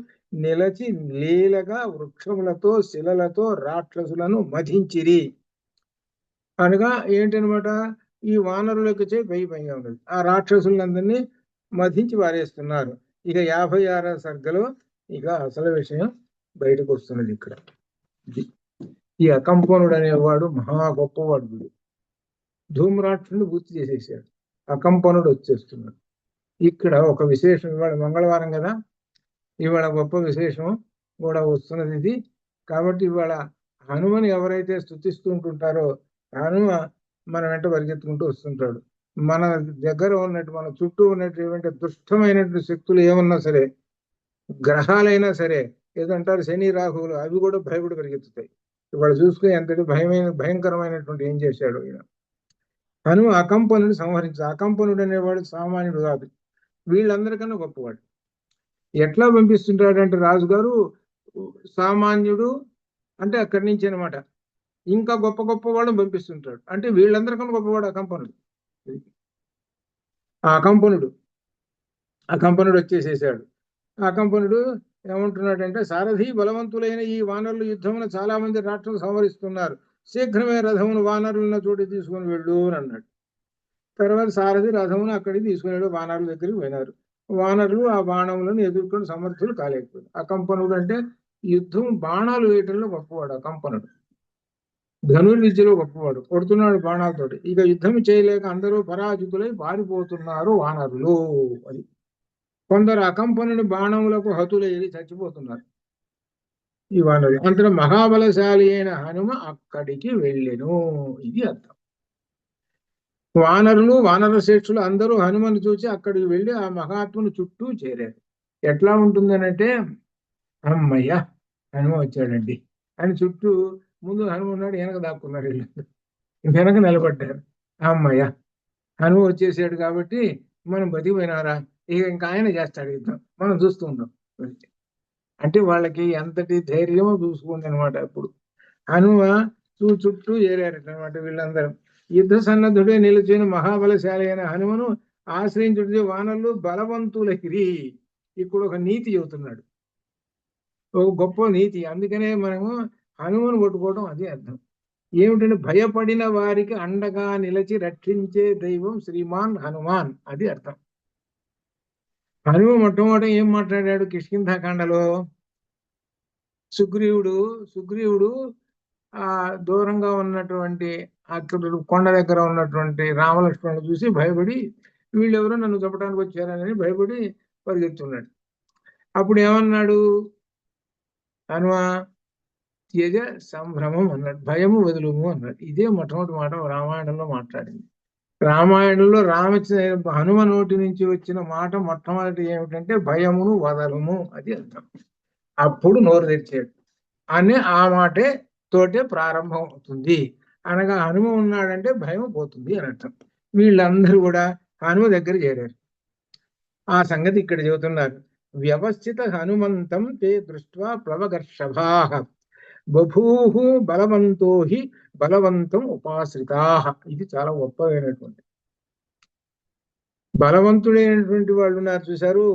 నిలచి లీలగా వృక్షములతో శిలలతో రాక్షసులను మధించిరి. అనగా ఏంటనమాట, ఈ వానరులకి పైగా ఉన్నది. ఆ రాక్షసులందరినీ మధించి వారేస్తున్నారు. ఇక 56వ సర్గలో ఇక అసలు విషయం బయటకు వస్తున్నది. ఇక్కడ ఈ అకంపనుడు అనేవాడు మహా గొప్పవాడు. వీడు ధూమ్రాక్షుని పూర్తి చేసేసాడు. అకంపనుడు వచ్చేస్తున్నాడు. ఇక్కడ ఒక విశేషం, ఇవాళ మంగళవారం కదా, ఇవాళ గొప్ప విశేషం కూడా వస్తున్నది ఇది. కాబట్టి ఇవాళ హనుమని ఎవరైతే స్తుతిస్తూ ఉంటుంటారో హనుమ మన వెంట పరిగెత్తుకుంటూ వస్తుంటాడు. మన దగ్గర ఉన్నట్టు మన చుట్టూ ఉన్నటువంటి దుష్టమైనటువంటి శక్తులు ఏమన్నా సరే, గ్రహాలైనా సరే, ఏదంటారు శని రాహువులు, అవి కూడా భయపడి పరిగెత్తుతాయి. ఇవాళ చూసుకుని ఎంతటి భయంకరమైనటువంటి ఏం చేశాడు ఈయన. హనుమ అకంపనుడు సంహరించాడు. అకంపనుడు అనేవాడు సామాన్యుడు కాదు, వీళ్ళందరికన్నా గొప్పవాడు. ఎట్లా పంపిస్తుంటాడు అంటే రాజుగారు సామాన్యుడు అంటే అక్కడి నుంచి అనమాట ఇంకా గొప్ప గొప్ప వాళ్ళని పంపిస్తుంటాడు. అంటే వీళ్ళందరికన్నా గొప్పవాడు అకంపనుడు. ఆ అకంపనుడు వచ్చేసేసాడు. అకంపనుడు ఏమంటున్నాడంటే, సారథి బలవంతులైన ఈ వానరుల యుద్ధమున చాలా మంది రాక్షసులు సంహరిస్తున్నారు, శీఘ్రమే రథమును వానరులను చోటి తీసుకుని వెళ్ళు అని అన్నాడు. తర్వాత సారథి రథమును అక్కడికి తీసుకుని వానరుల దగ్గరికి పోయినారు. వానరులు ఆ బాణములను ఎదుర్కొని సమర్థులు కాలేకపోయారు. అకంపనుడు అంటే యుద్ధం బాణాలు వేయటంలో గొప్పవాడు. అకంపనుడు ధనుర్విద్యలో గొప్పవాడు, కొడుతున్నాడు బాణాలతోటి. ఇక యుద్ధం చేయలేక అందరూ పరాజితులై పారిపోతున్నారు వానరులు. అది కొందరు అకంపనుడి బాణములకు హతులై చచ్చిపోతున్నారు ఈ వానరులు. అంతలో మహాబలశాలి అయిన హనుమ అక్కడికి వెళ్ళెను. ఇది అర్థం. వానరులు వానర శ్రేష్ఠులు అందరూ హనుమను చూసి అక్కడికి వెళ్ళి ఆ మహాత్ముని చుట్టూ చేరారు. ఎట్లా ఉంటుందనంటే, అమ్మయ్య హనుమ వచ్చాడండి అని చుట్టూ, ముందు హనుమ ఉన్నాడు, వెనక దాక్కున్నారు, వీళ్ళు వెనక నిలబడ్డారు. అమ్మయ్య హనుమ వచ్చేసాడు కాబట్టి మనం బతికిపోయినారా, ఇక ఇంకా ఆయన చేస్తాడు యుద్ధం, మనం చూస్తూ ఉన్నాం అంటే వాళ్ళకి ఎంతటి ధైర్యమో చూసుకోండి అనమాట. ఇప్పుడు హనుమ చుట్టూ చేరారట అనమాట వీళ్ళందరూ. యుద్ధ సన్నద్ధుడే నిలిచిన మహాబలశాలి అయిన హనుమను ఆశ్రయించుటే వానరులు బలవంతులకిరి. ఇప్పుడు ఒక నీతి చెబుతున్నాడు, ఒక గొప్ప నీతి. అందుకనే మనము హనుమను పట్టుకోవడం అదే అర్థం. ఏమిటంటే, భయపడిన వారికి అండగా నిలిచి రక్షించే దైవం శ్రీమాన్ హనుమాన్, అది అర్థం. హనుమ మొట్టమొదట ఏం మాట్లాడాడు కిష్కింధాకాండలో? సుగ్రీవుడు ఆ దూరంగా ఉన్నటువంటి అక్కడ కొండ దగ్గర ఉన్నటువంటి రామలక్ష్మణుడు చూసి భయపడి, వీళ్ళెవరో నన్ను చంపడానికి వచ్చారని భయపడి పరిగెత్తున్నాడు. అప్పుడు ఏమన్నాడు హనుమ? త్యజ సంభ్రమం అన్నాడు, భయము వదులుము అన్నాడు. ఇదే మొట్టమొదటి మాట రామాయణంలో మాట్లాడింది. రామాయణంలో హనుమ నోటి నుంచి వచ్చిన మాట మొట్టమొదటి ఏమిటంటే భయమును వదలము, అది అర్థం. అప్పుడు నోరు తెరిచాడు అని ఆ మాటే తోటే ప్రారంభం అవుతుంది. అనగా హనుమ ఉన్నాడంటే భయం పోతుంది అని అర్థం. వీళ్ళందరూ కూడా హనుమ దగ్గర చేరారు. ఆ సంగతి ఇక్కడ చెబుతున్నారు. వ్యవస్థిత హనుమంతం తే దృష్ట్వా ప్లవగర్షభా బభూహు బలవంతో హి బలవంతం ఉపాశ్రితా. ఇది చాలా గొప్పమైనటువంటి, బలవంతుడైనటువంటి వాళ్ళు ఉన్నారు చూశారు.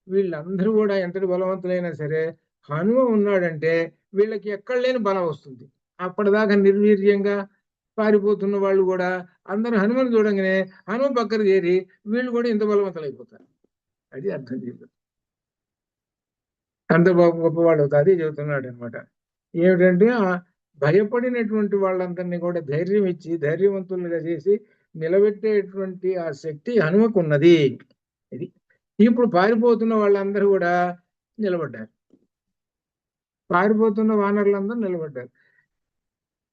వీళ్ళందరూ కూడా ఎంతటి బలవంతులైనా సరే హనుమ ఉన్నాడంటే వీళ్ళకి ఎక్కడ లేని బలం వస్తుంది. అప్పటిదాకా నిర్వీర్యంగా పారిపోతున్న వాళ్ళు కూడా అందరూ హనుమను చూడంగానే హనుమ పక్కన చేరి వీళ్ళు కూడా ఇంత బలవంతులు అయిపోతారు. అది అర్థం చేయదు, అంత గొప్పవాళ్ళు అవుతారు. అది చెబుతున్నాడు అనమాట. ఏమిటంటే, భయపడినటువంటి వాళ్ళందరినీ కూడా ధైర్యం ఇచ్చి ధైర్యవంతులుగా చేసి నిలబెట్టేటువంటి ఆ శక్తి హనుమకు ఉన్నది. ఇది ఇప్పుడు పారిపోతున్న వాళ్ళందరూ కూడా నిలబడ్డారు. పారిపోతున్న వానరులందరూ నిలబడ్డారు.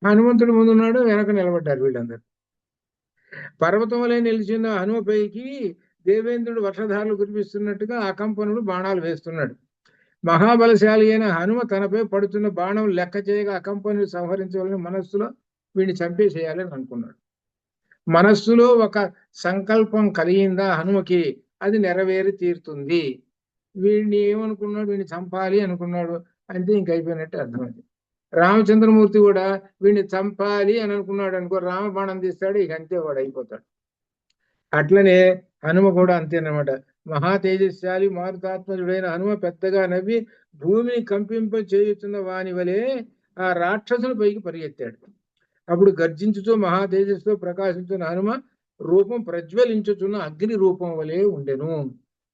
హనుమంతుడి ముందున్నాడు, వెనక నిలబడ్డారు వీళ్ళందరూ. పర్వతం వలె నిలిచిన హనుమపైకి దేవేంద్రుడు వర్షధారలు కురిపిస్తున్నట్టుగా అకంపనుడు బాణాలు వేస్తున్నాడు. మహాబలశాలి అయిన హనుమ తనపై పడుతున్న బాణం లెక్క చేయగా అకంపనుడు సంహరించవాలని మనస్సులో వీడిని చంపేసేయాలని అనుకున్నాడు. మనస్సులో ఒక సంకల్పం కలిగిందా హనుమకి, అది నెరవేరి తీరుతుంది. వీడిని ఏమనుకున్నాడు, వీడిని చంపాలి అనుకున్నాడు, అంతే ఇంక అయిపోయినట్టు అర్థమైంది. రామచంద్రమూర్తి కూడా వీడిని చంపాలి అని అనుకున్నాడు అనుకో, రామబాణం తీస్తాడు, ఇక అంతే వాడు అయిపోతాడు. అట్లనే హనుమ కూడా అంతేనమాట. మహా తేజస్శాలి మారుతాత్మజుడైన హనుమ పెద్దగా నవ్వి భూమిని కంపింప చేయుతున్న వాని వలె ఆ రాక్షసుల పైకి పరిగెత్తాడు. అప్పుడు గర్జించుతూ మహా తేజస్సుతో ప్రకాశించిన హనుమ రూపం ప్రజ్వలించుతున్న అగ్ని రూపం వలె ఉండెను.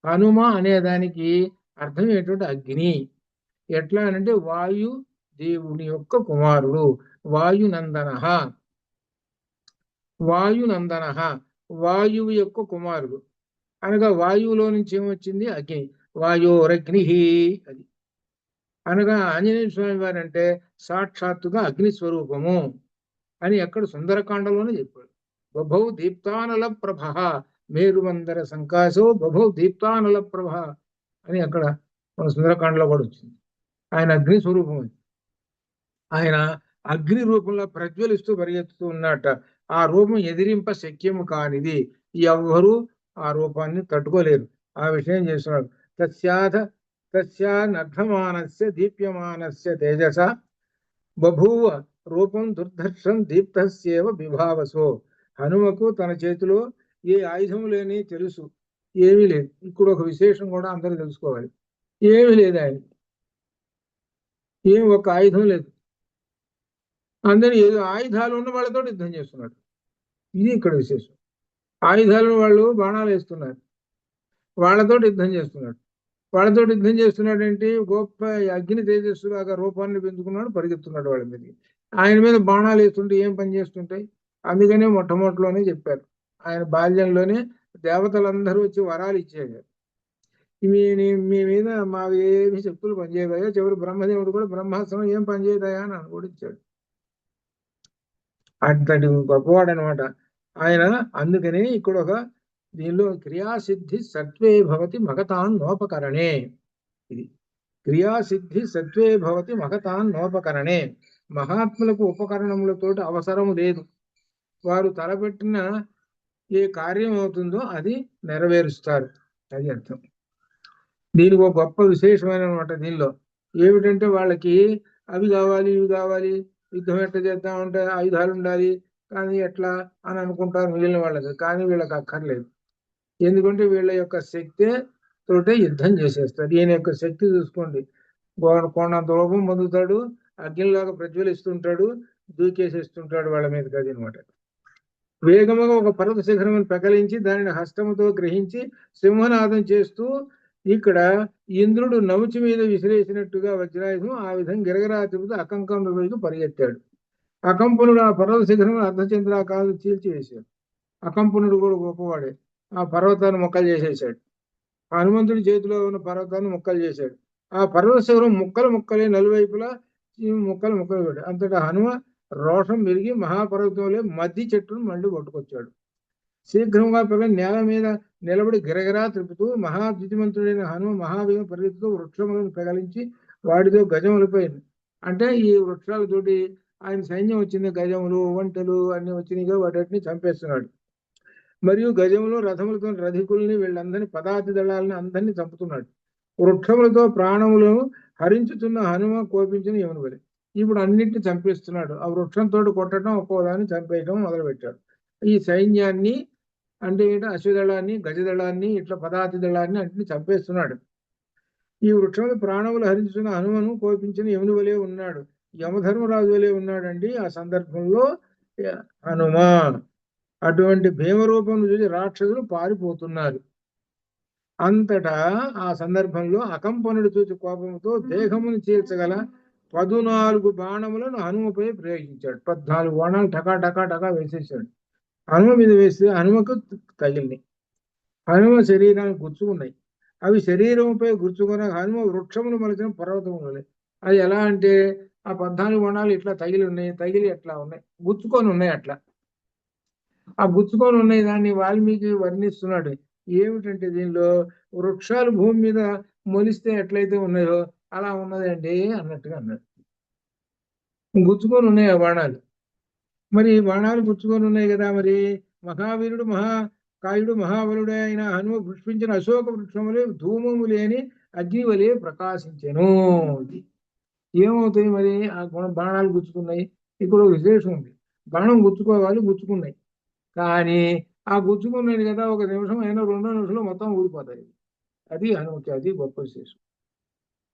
హనుమ అనే దానికి అర్థం ఏంటంటే అగ్ని. ఎట్లా అంటే వాయు దేవుని యొక్క కుమారుడు, వాయునందన. వాయునందన వాయువు యొక్క కుమారుడు అనగా వాయువులో నుంచి ఏమొచ్చింది, అగ్ని. వాయోరగ్ని అది అనగా ఆంజనేయ స్వామి వారు అంటే సాక్షాత్తుగా అగ్ని స్వరూపము అని ఎక్కడ సుందరకాండలోనే చెప్పాడు. బభౌ దీప్తానల ప్రభ మేరుమందర సంకాశో బభౌ దీప్తానల ప్రభ అని అక్కడ మన సుందరకాండలో కూడా వచ్చింది. ఆయన అగ్ని స్వరూపం. ఆయన అగ్ని రూపంలో ప్రజ్వలిస్తూ పరిగెత్తుతూ ఉన్నట్ట. ఆ రూపం ఎదిరింప శక్యము కానిది, ఎవ్వరూ ఆ రూపాన్ని తట్టుకోలేరు. ఆ విషయం చేస్తున్నాడు. తస్యానర్ధమానస్య దీప్యమానస్య తేజస బభూవ రూపం దుర్ధర్షం దీప్తస్యేవ విభావసో. హనుమకు తన చేతిలో ఏ ఆయుధం లేని తెలుసు, ఏమీ లేదు. ఇక్కడ ఒక విశేషం కూడా అందరూ తెలుసుకోవాలి. ఏమీ లేదు, ఆయన ఏం ఒక ఆయుధం లేదు. అందరూ ఏదో ఆయుధాలు ఉన్న వాళ్ళతో యుద్ధం చేస్తున్నాడు. ఇది ఇక్కడ విశేషం. ఆయుధాలను వాళ్ళు బాణాలు వేస్తున్నారు, వాళ్ళతో యుద్ధం చేస్తున్నాడు. వాళ్ళతో యుద్ధం చేస్తున్నాడు ఏంటి, గొప్ప అగ్ని తేజస్సులాగా రూపాన్ని పెంచుకున్నాడు, పరిగెత్తున్నాడు వాళ్ళ మీదకి. ఆయన మీద బాణాలు వేస్తుంటే ఏం పని చేస్తుంటాయి. అందుకనే మొట్టమొదటిలోనే చెప్పారు, ఆయన బాల్యంలోనే దేవతలందరూ వచ్చి వరాలు ఇచ్చేది, మీ మీద మావి ఏమి శక్తులు పనిచేయదయా. చివరి బ్రహ్మదేవుడు కూడా బ్రహ్మాస్త్రం ఏం పనిచేయదయా అని కూడా ఇచ్చాడు. అంతటి గొప్పవాడు అనమాట ఆయన. అందుకని ఇక్కడ ఒక దీనిలో క్రియాసిద్ధి సత్వే భవతి మగతాన్ నోపకరణే. ఇది క్రియాసిద్ధి సత్వే భవతి మగతాన్ నోపకరణే. మహాత్ములకు ఉపకరణములతోటి అవసరం లేదు. వారు తలపెట్టిన ఏ కార్యం అవుతుందో అది నెరవేరుస్తారు, అది అర్థం. దీనికి ఒక గొప్ప విశేషమైన అనమాట దీనిలో. ఏమిటంటే వాళ్ళకి అవి కావాలి, ఇవి కావాలి, యుద్ధం ఎట్లా చేద్దామంటే ఆయుధాలు ఉండాలి, కానీ ఎట్లా అని అనుకుంటారు మిగిలిన వాళ్ళకి. కానీ వీళ్ళకి అక్కర్లేదు. ఎందుకంటే వీళ్ళ యొక్క శక్తి తోటే యుద్ధం చేసేస్తారు. ఈయన యొక్క శక్తి చూసుకోండి, కొండంత రూపం పొందుతాడు, అగ్నిలాగా ప్రజ్వలిస్తుంటాడు, దూకేసేస్తుంటాడు వాళ్ళ మీదకి. అది అనమాట. వేగముగా ఒక పర్వత శిఖరమును పెకలించి దానిని హస్తముతో గ్రహించి సింహనాదం చేస్తూ ఇక్కడ ఇంద్రుడు నౌచి మీద విసిరేసినట్టుగా వజ్రాయుధం ఆ విధంగా గిరగిరా తిరుగుతూ అకంకముల వైపు పరిగెత్తాడు. అకంపనుడు ఆ పర్వత శిఖరం అర్ధచంద్రాకారం చీల్చివేశాడు. అకంపనుడు కూడా గొప్పవాడే. ఆ పర్వతాన్ని ముక్కలు చేసేసాడు. హనుమంతుడి చేతిలో ఉన్న పర్వతాన్ని ముక్కలు చేశాడు. ఆ పర్వత శిఖరం ముక్కలు ముక్కలే, నలువైపులా ముక్కలు ముక్కలు. అంతటా హనుమ రోషం పెరిగి మహాపర్వతంలో మధ్య చెట్టును మళ్ళీ పట్టుకొచ్చాడు. శీఘ్రంగా పిల్లలు నేల మీద నిలబడి గిరగిరా తిప్పుతూ మహాద్యుతిమంతుడైన హనుమ మహావేగం పరిగెత్తుతూ వృక్షములను పెగలించి వాటితో గజములపోయింది. అంటే ఈ వృక్షాలతోటి ఆయన సైన్యం వచ్చింది, గజములు ఒంటెలు అన్ని వచ్చినాయిగా, వాటిని చంపేస్తున్నాడు. మరియు గజములు రథములతో రధికుల్ని వీళ్ళందరినీ పదాతి దళాలని అందరినీ చంపుతున్నాడు. వృక్షములతో ప్రాణములను హరించుతున్న హనుమ కోపించిన యముని వలె ఇప్పుడు అన్నింటిని చంపేస్తున్నాడు. ఆ వృక్షంతో కొట్టడం, ఒక్కోదాన్ని చంపేయడం మొదలుపెట్టాడు. ఈ సైన్యాన్ని అంటే ఏంటో అశ్వదళాన్ని, గజదళాన్ని, ఇట్లా పదాతి దళాన్ని అన్నింటిని చంపేస్తున్నాడు. ఈ వృక్షములు ప్రాణములు హరించుతున్న హనుమను కోపించిన యముని వలె ఉన్నాడు, యమధర్మరాజు వలె ఉన్నాడండి ఆ సందర్భంలో హనుమ. అటువంటి భీమరూపం చూసి రాక్షసులు పారిపోతున్నారు. అంతటా ఆ సందర్భంలో అకంపనుడు చూసి కోపంతో దేహమును చీల్చగల 14 బాణములను హనుమపై ప్రయోగించాడు. 14 బాణాలు టకా టకా టకా వేసేసాడు. హనుమ మీద వేస్తే హనుమకు తగిలినాయి. హనుమ శరీరానికి గుచ్చుకున్నాయి. అవి శరీరంపై గుచ్చుకున్న హనుమ వృక్షములు మలిచిన పర్వతములు. అది ఎలా అంటే ఆ 14 బాణాలు ఇట్లా తగిలి ఉన్నాయి, తగిలి ఎట్లా ఉన్నాయి, గుచ్చుకొని ఉన్నాయి. అట్లా ఆ గుచ్చుకొని ఉన్నాయి. దాన్ని వాల్మీకి వర్ణిస్తున్నాడు. ఏమిటంటే దీనిలో వృక్షాలు భూమి మీద మొలిస్తే ఎట్లయితే ఉన్నాయో అలా ఉన్నదండి అన్నట్టుగా అన్నాడు. గుచ్చుకొని ఉన్నాయి ఆ బాణాలు. మరి బాణాలు గుచ్చుకొని ఉన్నాయి కదా, మరి మహావీరుడు మహాకాయుడు మహాబలుడే అయిన హనుమ పుష్పించిన అశోక వృక్షములే ధూమము లేని అగ్నివలే ప్రకాశించెను. ఏమవుతాయి మరి ఆ బాణాలు గుచ్చుకున్నాయి? ఇక్కడ విశేషం ఉంది. బాణం గుచ్చుకోవాలి, గుచ్చుకున్నాయి. కానీ ఆ గుచ్చుకున్నది కదా, ఒక నిమిషం అయినా 2 నిమిషంలో మొత్తం ఊడిపోతాయి. అది హనుమకి అది గొప్ప విశేషం.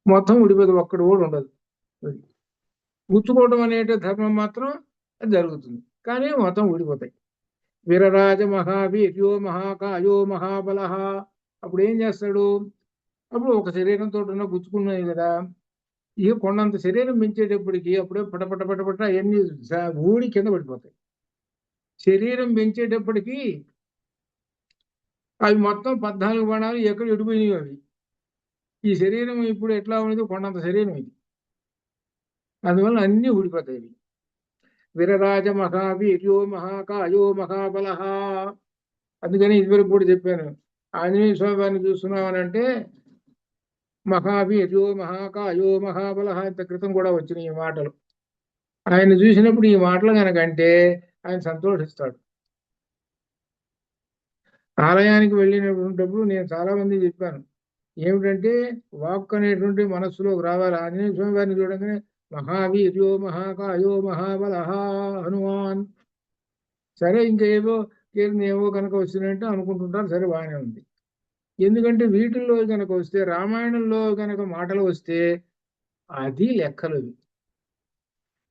మొత్తం ఊడిపోతుంది, ఒక్కడు కూడా ఉండదు. గుచ్చుకోవడం అనే ధర్మం మాత్రం జరుగుతుంది, కానీ మొత్తం ఊడిపోతాయి. వీరరాజ మహావీర్యో మహాకాయో మహాబల. అప్పుడు ఏం చేస్తాడు? అప్పుడు ఒక శరీరంతో ఉన్న గుచ్చుకున్నాయి కదా, ఇక కొండంత శరీరం పెంచేటప్పటికి అప్పుడే పటపట పటపట అవన్నీ ఊడి కింద పడిపోతాయి. శరీరం పెంచేటప్పటికి అవి మొత్తం 14 బాణాలు ఎక్కడ ఎడిపోయినాయి అవి. ఈ శరీరం ఇప్పుడు ఎట్లా ఉన్నది? కొండంత శరీరం ఇది. అందువల్ల అన్ని ఊడిపోతాయి. వీరరాజ మహావీర్యో మహాకాయో మహాబల. అందుకని ఇదివరకు కూడా చెప్పాను, ఆంజనేయ స్వామి వారిని చూస్తున్నామని అంటే మహావీర్యో మహాకాయో మహాబల ఇంత క్రితం కూడా వచ్చినాయి ఈ మాటలు. ఆయన చూసినప్పుడు ఈ మాటలు కనుకంటే ఆయన సంతోషిస్తాడు. ఆలయానికి వెళ్ళినప్పుడు నేను చాలా మంది చెప్పాను, ఏమిటంటే వాక్ అనేటువంటి మనస్సులోకి రావాలి. ఆంజనేయ స్వామి వారిని చూడగానే మహావీర్యో మహాకాయో మహాబల హనుమాన్. సరే, ఇంకా ఏవో కనుక వచ్చినట్టు అనుకుంటుంటారు. సరే, బాగానే ఉంది. ఎందుకంటే వీటిల్లో కనుక వస్తే, రామాయణంలో కనుక మాటలు వస్తే అది లెక్కలు.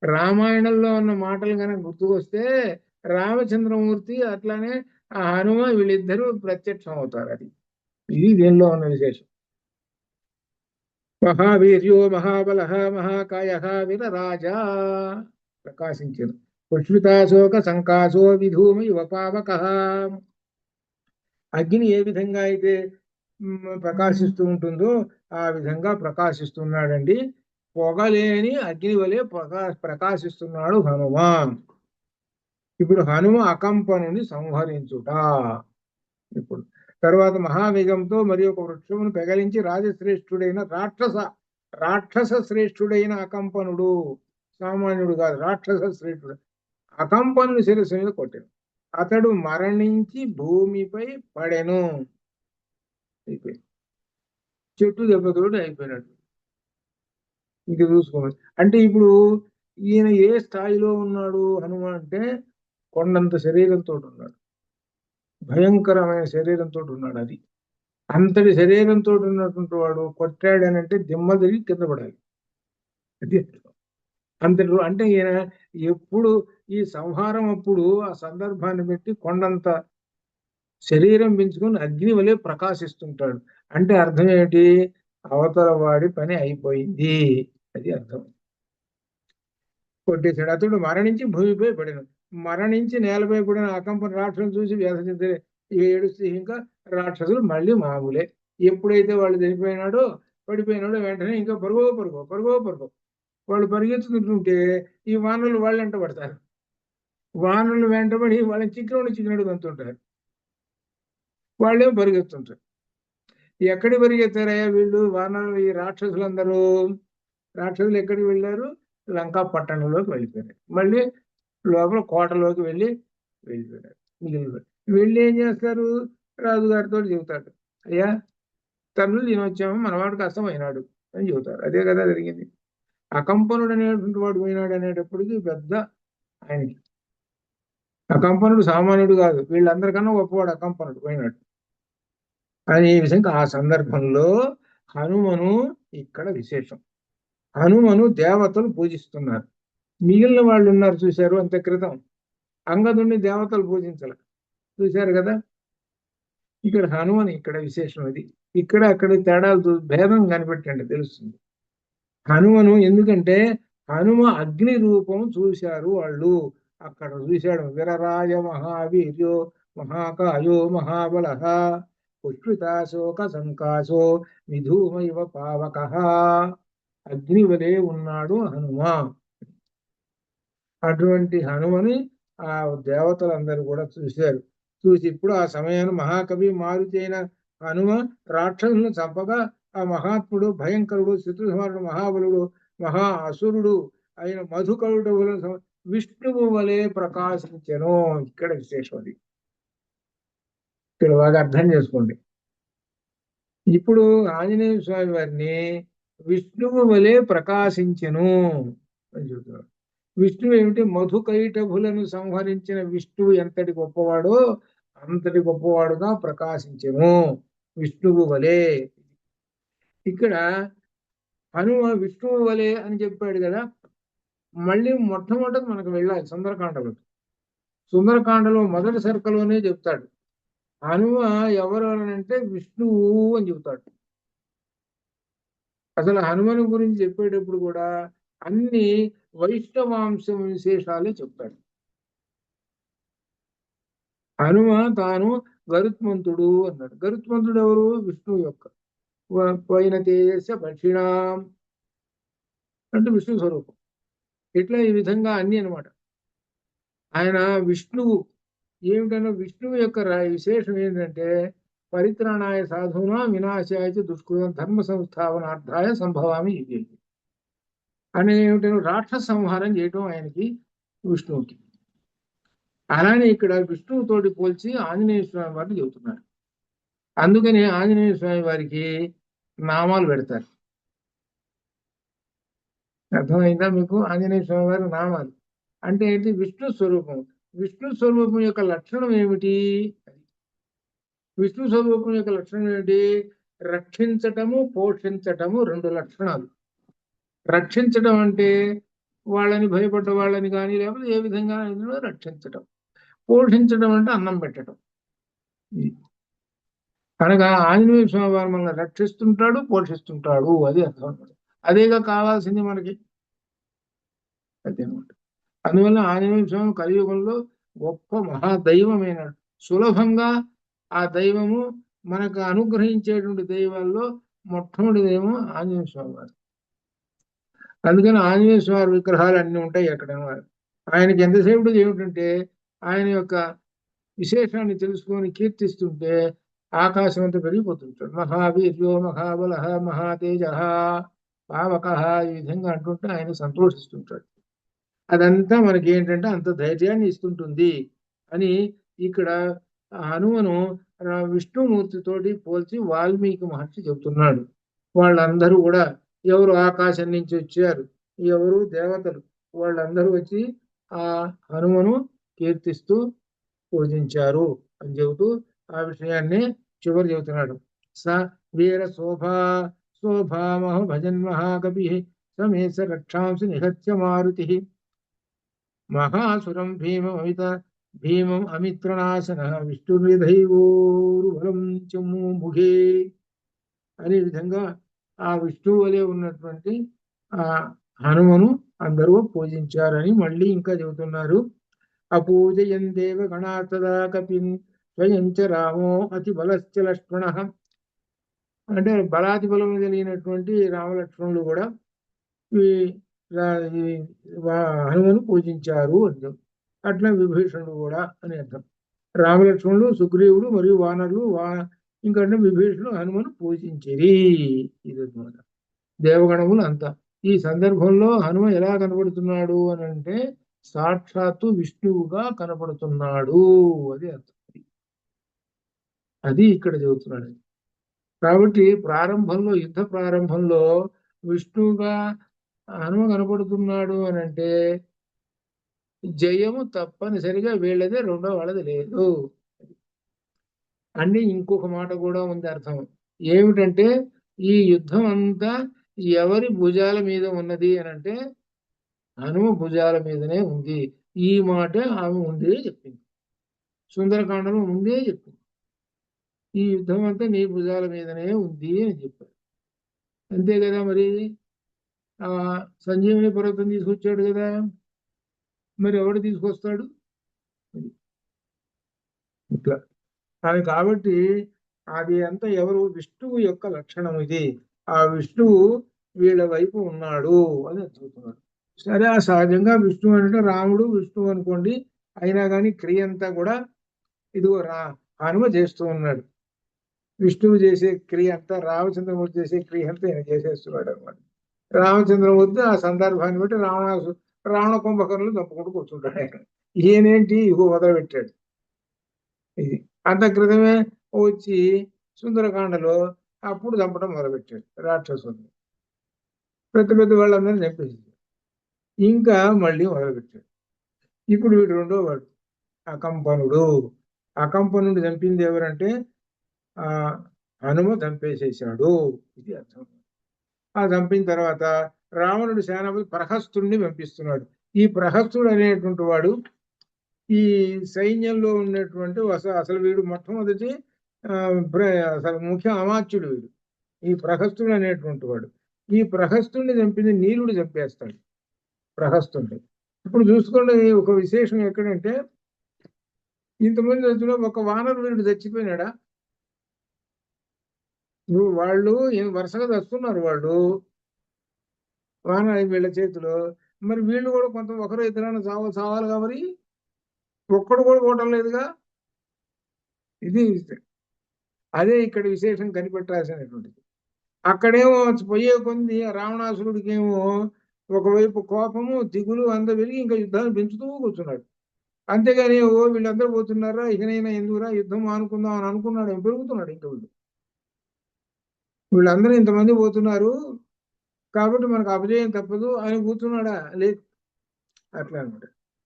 రామాయణంలో ఉన్న మాటలు కనుక గుర్తుకొస్తే రామచంద్రమూర్తి అట్లానే ఆ హనుమ వీళ్ళిద్దరూ ప్రత్యక్షం అవుతారు. ఇది దీనిలో ఉన్న విశేషం. మహావీర్యో మహాబల మహాకాయ వీరరాజ ప్రకాశించను. పుష్పితాశోక సంకాశో విధూమ యువ పావక. అగ్ని ఏ విధంగా అయితే ప్రకాశిస్తూ ఉంటుందో ఆ విధంగా ప్రకాశిస్తున్నాడండి. పొగలేని అగ్ని వలె ప్రకాశిస్తున్నాడు హనుమ. ఇప్పుడు హనుమ అకంపనుని సంహరించుట. ఇప్పుడు తర్వాత మహావేగంతో మరి ఒక వృక్షమును పెగలించి రాజశ్రేష్ఠుడైన రాక్షస శ్రేష్ఠుడైన అకంపనుడు, సామాన్యుడు కాదు, రాక్షస శ్రేష్ఠుడు అకంపనుని శిరస్సు మీద కొట్టాడు. అతడు మరణించి భూమిపై పడెను. అయిపోయింది, చెట్టు దెబ్బతోటి అయిపోయినట్టు. ఇంక చూసుకోవాలి అంటే ఇప్పుడు ఈయన ఏ స్థాయిలో ఉన్నాడు హనుమ అంటే, కొండంత శరీరంతో ఉన్నాడు, భయంకరమైన శరీరంతో ఉన్నాడు. అది అంతటి శరీరంతో ఉన్నటువంటి వాడు కొట్టాడనంటే దిమ్మ తిరిగి కింద పడాలి. అది అంతటి అంటే ఈయన ఎప్పుడు ఈ సంహారం అప్పుడు ఆ సందర్భాన్ని బట్టి కొండంత శరీరం పెంచుకొని అగ్ని వలె ప్రకాశిస్తుంటాడు. అంటే అర్థం ఏమిటి? అవతల వాడి పని అయిపోయింది, అది అర్థం. కొట్టేశాడు. అతడు మరణించి భూమిపై పడిన, మరణించి నేలపై పడిన అకంపన రాక్షసులు చూసి వ్యధ ఏడుస్తే ఇంకా రాక్షసులు మళ్ళీ మామూలే. ఎప్పుడైతే వాళ్ళు చనిపోయినాడో పడిపోయినాడో వెంటనే ఇంకా పరుగో వాళ్ళు పరిగెత్తుతుంటే ఈ వానరులు వాళ్ళు వెంట పడతారు. వానరులు వెంటబడి వాళ్ళని చిక్కినోడు తంతుంటారు. వాళ్ళేం పరిగెత్తుంటారు. ఎక్కడి పరిగెత్తారయ్యా వీళ్ళు వానరులు? ఈ రాక్షసులందరూ రాక్షసులు ఎక్కడికి వెళ్ళారు? లంకా పట్టణంలోకి వెళ్ళిపోయారు. మళ్ళీ లోపల కోటలోకి వెళ్ళిపోయారు. వెళ్ళి ఏం చేస్తారు? రాజుగారితో చెబుతాడు, అయ్యా తన్నులు తినొచ్చాము, మనవాడు కష్టమైనాడు అని చెబుతారు. అదే కదా జరిగింది. అకంపనుడు అనేటువంటి వాడు పోయినాడు అనేటప్పటికి పెద్ద ఆయనకి. అకంపనుడు సామాన్యుడు కాదు, వీళ్ళందరికన్నా గొప్పవాడు అకంపనుడు పోయినాడు అని. ఈ విధంగా ఆ సందర్భంలో హనుమను ఇక్కడ విశేషం. హనుమను దేవతలు పూజిస్తున్నారు. మిగిలిన వాళ్ళు ఉన్నారు చూశారు, అంత క్రితం అంగదుని దేవతలు పూజించాలి చూశారు కదా. ఇక్కడ హనుమని ఇక్కడ విశేషం. అది ఇక్కడ అక్కడ తేడాలు భేదం కనిపెట్టండి, తెలుస్తుంది. హనుమను ఎందుకంటే హనుమ అగ్ని రూపం చూశారు వాళ్ళు. అక్కడ చూశాడు వీరరాజ మహావీర్యో మహాకాయో మహాబల పుష్పితాశోక సంకాశో విధూమైవ పావక. అగ్ని వలె ఉన్నాడు హనుమ. అటువంటి హనుమని ఆ దేవతలందరూ కూడా చూశారు. చూసి ఇప్పుడు ఆ సమయాన్ని మహాకవి మారుతైన హనుమ రాక్షసులను చంపగా ఆ మహాత్ముడు భయంకరుడు శత్రుసమానుడు మహాబలుడు మహా అసురుడు అయిన మధుకరుడు విష్ణువు వలె ప్రకాశించెను. ఇక్కడ విశేషం అది. ఇక్కడ బాగా అర్థం చేసుకోండి. ఇప్పుడు ఆంజనేయ స్వామి వారిని విష్ణువు వలె ప్రకాశించెను అని చెబుతున్నాడు. విష్ణువు ఏమిటి? మధుకైటభులను సంహరించిన విష్ణువు ఎంతటి గొప్పవాడో అంతటి గొప్పవాడుగా ప్రకాశించెను విష్ణువు వలె. ఇక్కడ హనుమ విష్ణువు వలె అని చెప్పాడు కదా. మళ్ళీ మొట్టమొదటి మనకు వెళ్ళాలి సుందరకాండలో. సుందరకాండలో మొదటి సర్కలోనే చెప్తాడు హనుమ ఎవరు అంటే విష్ణువు అని చెబుతాడు. అసలు హనుమని గురించి చెప్పేటప్పుడు కూడా అన్ని వైష్ణవాంశం విశేషాలే చెప్తాడు. హనుమ తాను గరుత్మంతుడు అన్నాడు. గరుత్మంతుడు ఎవరు? విష్ణువు యొక్క పోయిన తేజస్స దక్షిణాం అంటే విష్ణు స్వరూపం. ఇట్లా ఈ విధంగా అన్ని అనమాట. ఆయన విష్ణువు ఏమిటన్నా విష్ణువు యొక్క విశేషం ఏంటంటే పరిత్రాణాయ సాధూనా వినాశాయ దుష్కృతం ధర్మ సంస్థాపనార్థాయ సంభవామి ఇది అని ఏమిటంటే రాక్షస సంహారం చేయటం ఆయనకి విష్ణువుకి. అలానే ఇక్కడ విష్ణువుతోటి పోల్చి ఆంజనేయ స్వామి వారిని చెబుతున్నారు. అందుకని ఆంజనేయ స్వామి వారికి నామాలు పెడతారు. అర్థమైందా మీకు? ఆంజనేయ స్వామి వారి నామాలు అంటే ఏంటి? విష్ణు స్వరూపం. విష్ణు స్వరూపం యొక్క లక్షణం ఏమిటి? విష్ణు స్వరూపం యొక్క లక్షణం ఏమిటి? రక్షించటము, పోషించటము రెండు లక్షణాలు. రక్షించటం అంటే వాళ్ళని భయపడ్డ వాళ్ళని కానీ లేకపోతే ఏ విధంగా రక్షించటం. పోషించడం అంటే అన్నం పెట్టడం. అనగా ఆంజనేయ స్వామి వారు మనల్ని రక్షిస్తుంటాడు, పోషిస్తుంటాడు. అది అర్థం. అదేగా కావాల్సింది మనకి. అదేనమాట. అందువల్ల ఆంజనేయ స్వామి కలియుగంలో గొప్ప మహాదైవమైన సులభంగా ఆ దైవము మనకు అనుగ్రహించేటువంటి దైవాల్లో మొట్టమొదటి దైవం ఆంజనేయ స్వామి వారు. అందుకని ఆంజనేయ స్వామి విగ్రహాలు అన్ని ఉంటాయి అక్కడ. ఆయనకి ఎంతసేపు ఏమిటంటే ఆయన యొక్క విశేషాన్ని తెలుసుకొని కీర్తిస్తుంటే ఆకాశం అంతా పెరిగిపోతుంటాడు. మహావీర్యో మహాబల మహాతేజ పావక ఈ విధంగా అంటుంటే ఆయన సంతోషిస్తుంటాడు. అదంతా మనకి ఏంటంటే అంత ధైర్యాన్ని ఇస్తుంటుంది అని ఇక్కడ హనుమను విష్ణుమూర్తితోటి పోల్చి వాల్మీకి మహర్షి చెబుతున్నాడు. వాళ్ళందరూ కూడా ఎవరు ఆకాశం నుంచి వచ్చారు, ఎవరు దేవతలు, వాళ్ళందరూ వచ్చి ఆ హనుమను కీర్తిస్తూ పూజించారు అని చెబుతూ ఆ విషయాన్ని చివరి చెబుతున్నాడు. స వీర శోభామహ భజన్ మహాకవి సమేశ రక్షాంసి నిహత్య మారుతి మహాసురం భీమం అమిత్రనాశన విష్ణుర్విధైవోరు బలం చెమ్ము ముఖే అనే విధంగా ఆ విష్ణువు వలె ఉన్నటువంటి ఆ హనుమను అందరూ పూజించారని మళ్ళీ ఇంకా చెబుతున్నారు. అపూజయం దేవ గణాతదా కపిన్ స్వయం చ రామో అతి బలశ్చ లక్ష్మణ అంటే బలాతి బలం కలిగినటువంటి రామలక్ష్మణులు కూడా హనుమను పూజించారు అని. అట్లా విభీషణుడు కూడా అని అర్థం. రామలక్ష్మణుడు, సుగ్రీవుడు మరియు వానరులు ఇంకా విభీషణుడు హనుమను పూజించిరి. ఇది దేవగణములు అంతా. ఈ సందర్భంలో హనుమ ఎలా కనబడుతున్నాడు అని అంటే సాక్షాత్తు విష్ణువుగా కనబడుతున్నాడు. అది అర్థం. అది ఇక్కడ చెబుతున్నాడు. కాబట్టి ప్రారంభంలో యుద్ధ ప్రారంభంలో విష్ణువుగా హనుమ కనబడుతున్నాడు అని అంటే జయము తప్పనిసరిగా వీళ్ళదే, రెండో వాళ్ళది లేదు. అన్ని ఇంకొక మాట కూడా ఉంది అర్థం. ఏమిటంటే ఈ యుద్ధం అంతా ఎవరి భుజాల మీద ఉన్నది అని అంటే హనుమ భుజాల మీదనే ఉంది. ఈ మాట ఆమె ముందే చెప్పింది. సుందరకాండలో ముందే చెప్పింది. ఈ యుద్ధం అంతా నీ భుజాల మీదనే ఉంది అని చెప్పారు. అంతే కదా. మరి ఆ సంజీవని పర్వతం తీసుకొచ్చాడు కదా, మరి ఎవడు తీసుకొస్తాడు? ఇట్లా అది. కాబట్టి అది అంతా ఎవరు? విష్ణువు యొక్క లక్షణం ఇది. ఆ విష్ణువు వీళ్ళ వైపు ఉన్నాడు అని చెబుతున్నాడు. సరే, ఆ సహజంగా విష్ణువు అంటే రాముడు విష్ణువు అనుకోండి. అయినా కానీ క్రియ అంతా కూడా ఇదిగో హనుమ చేస్తూ ఉన్నాడు. విష్ణువు చేసే క్రియ అంతా, రామచంద్రమూర్తి చేసే క్రియ అంతా ఈయన చేసేస్తున్నాడు అనమాట. రామచంద్రమూర్తి ఆ సందర్భాన్ని బట్టి రావణ కుంభకర్ణులు చంపుకుంటూ కూర్చుంటాడు ఆయన. ఈయనేంటి ఇగో మొదలుపెట్టాడు. ఇది అంత క్రితమే వచ్చి సుందరకాండలో అప్పుడు చంపడం మొదలుపెట్టాడు రాక్షసుని. పెద్ద పెద్ద వాళ్ళందరినీ చంపేసి ఇంకా మళ్ళీ మొదలుపెట్టాడు. ఇప్పుడు వీడు రెండో వాడు అకంపనుడు. అకంపనుడు చంపింది ఎవరంటే ఆ హనుమ చంపేసేసాడు. ఇది అర్థం. ఆ చంపిన తర్వాత రావణుడు సేనాపతి ప్రహస్తుడిని పంపిస్తున్నాడు. ఈ ప్రహస్తుడు అనేటువంటి వాడు ఈ సైన్యంలో ఉన్నటువంటి అసలు వీడు మొట్టమొదటి అసలు ముఖ్య అమాత్యుడు వీడు, ఈ ప్రహస్తుడు అనేటువంటి వాడు. ఈ ప్రహస్తుడిని చంపింది నీలుడు చంపేస్తాడు ప్రహస్తుడిని. ఇప్పుడు చూసుకోండి, ఒక విశేషం ఎక్కడంటే ఇంతమంది వచ్చిన ఒక వానర వీరుడు చచ్చిపోయినాడా? వాళ్ళు వరుసగా చస్తున్నారు వాళ్ళు వానర వీళ్ళ చేతిలో. మరి వీళ్ళు కూడా కొంత ఒకరు ఇద్దరైనా చావాలి కాబట్టి ఒక్కడు కూడా పోవటం లేదుగా. ఇది అదే ఇక్కడ విశేషం కనిపెట్టాల్సినటువంటిది. అక్కడేమో పోయే కొంది రావణాసురుడికి ఏమో ఒకవైపు కోపము, దిగులు అంత పెరిగి ఇంకా యుద్ధాన్ని పెంచుతూ కూర్చున్నాడు. అంతేగాని వీళ్ళందరూ పోతున్నారా, ఇకనైనా ఎందుకురా యుద్ధం అనుకుందాం అని అనుకున్నాడు. పెరుగుతున్నాడు ఇంకా వీళ్ళందరూ ఇంతమంది పోతున్నారు కాబట్టి మనకు అపజయం తప్పదు అని కూర్చున్నాడా? లేదు, అట్లా అనమాట.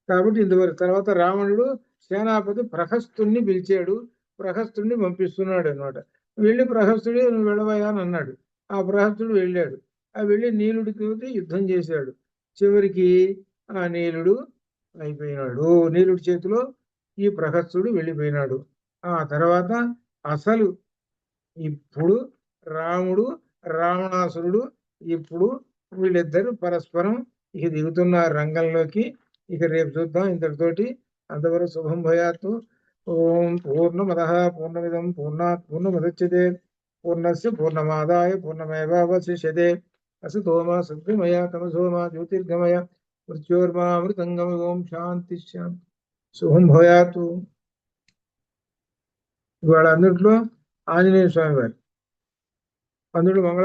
కాబట్టి ఇంతవరకు తర్వాత రావణుడు సేనాపతి ప్రహస్తుణ్ణి పిలిచాడు, ప్రహస్తుడిని పంపిస్తున్నాడు అనమాట. వెళ్ళి ప్రహస్తుడి నువ్వు వెళ్ళవయ్యా అని అన్నాడు. ఆ ప్రహస్తుడు వెళ్ళాడు. ఆ వెళ్ళి నీలుడికి యుద్ధం చేశాడు. చివరికి ఆ నీలుడు అయిపోయినాడు. నీలుడి చేతిలో ఈ ప్రహస్తుడు వెళ్ళిపోయినాడు. ఆ తర్వాత అసలు ఇప్పుడు రాముడు రావణాసురుడు ఇప్పుడు వీళ్ళిద్దరు పరస్పరం ఇక దిగుతున్నారు రంగంలోకి. ఇక రేపు చూద్దాం ఇంతటితోటి. అంతవరకు శుభం భయాత్తు. ఓం పూర్ణమదః పూర్ణమిదం పూర్ణాత్ పూర్ణముదచ్యతే పూర్ణస్య పూర్ణమాదాయ పూర్ణమేవావశిష్యతే. అసతో మా సద్గమయ తమసో మా జ్యోతిర్గమయ మృత్యోర్మామృతంగమయ. ఓం శాంతి శాంతి. శుభం భయాత్తు. ఇవాళ అందుట్లో ఆంజనేయ స్వామి వారు, అందులో మంగళ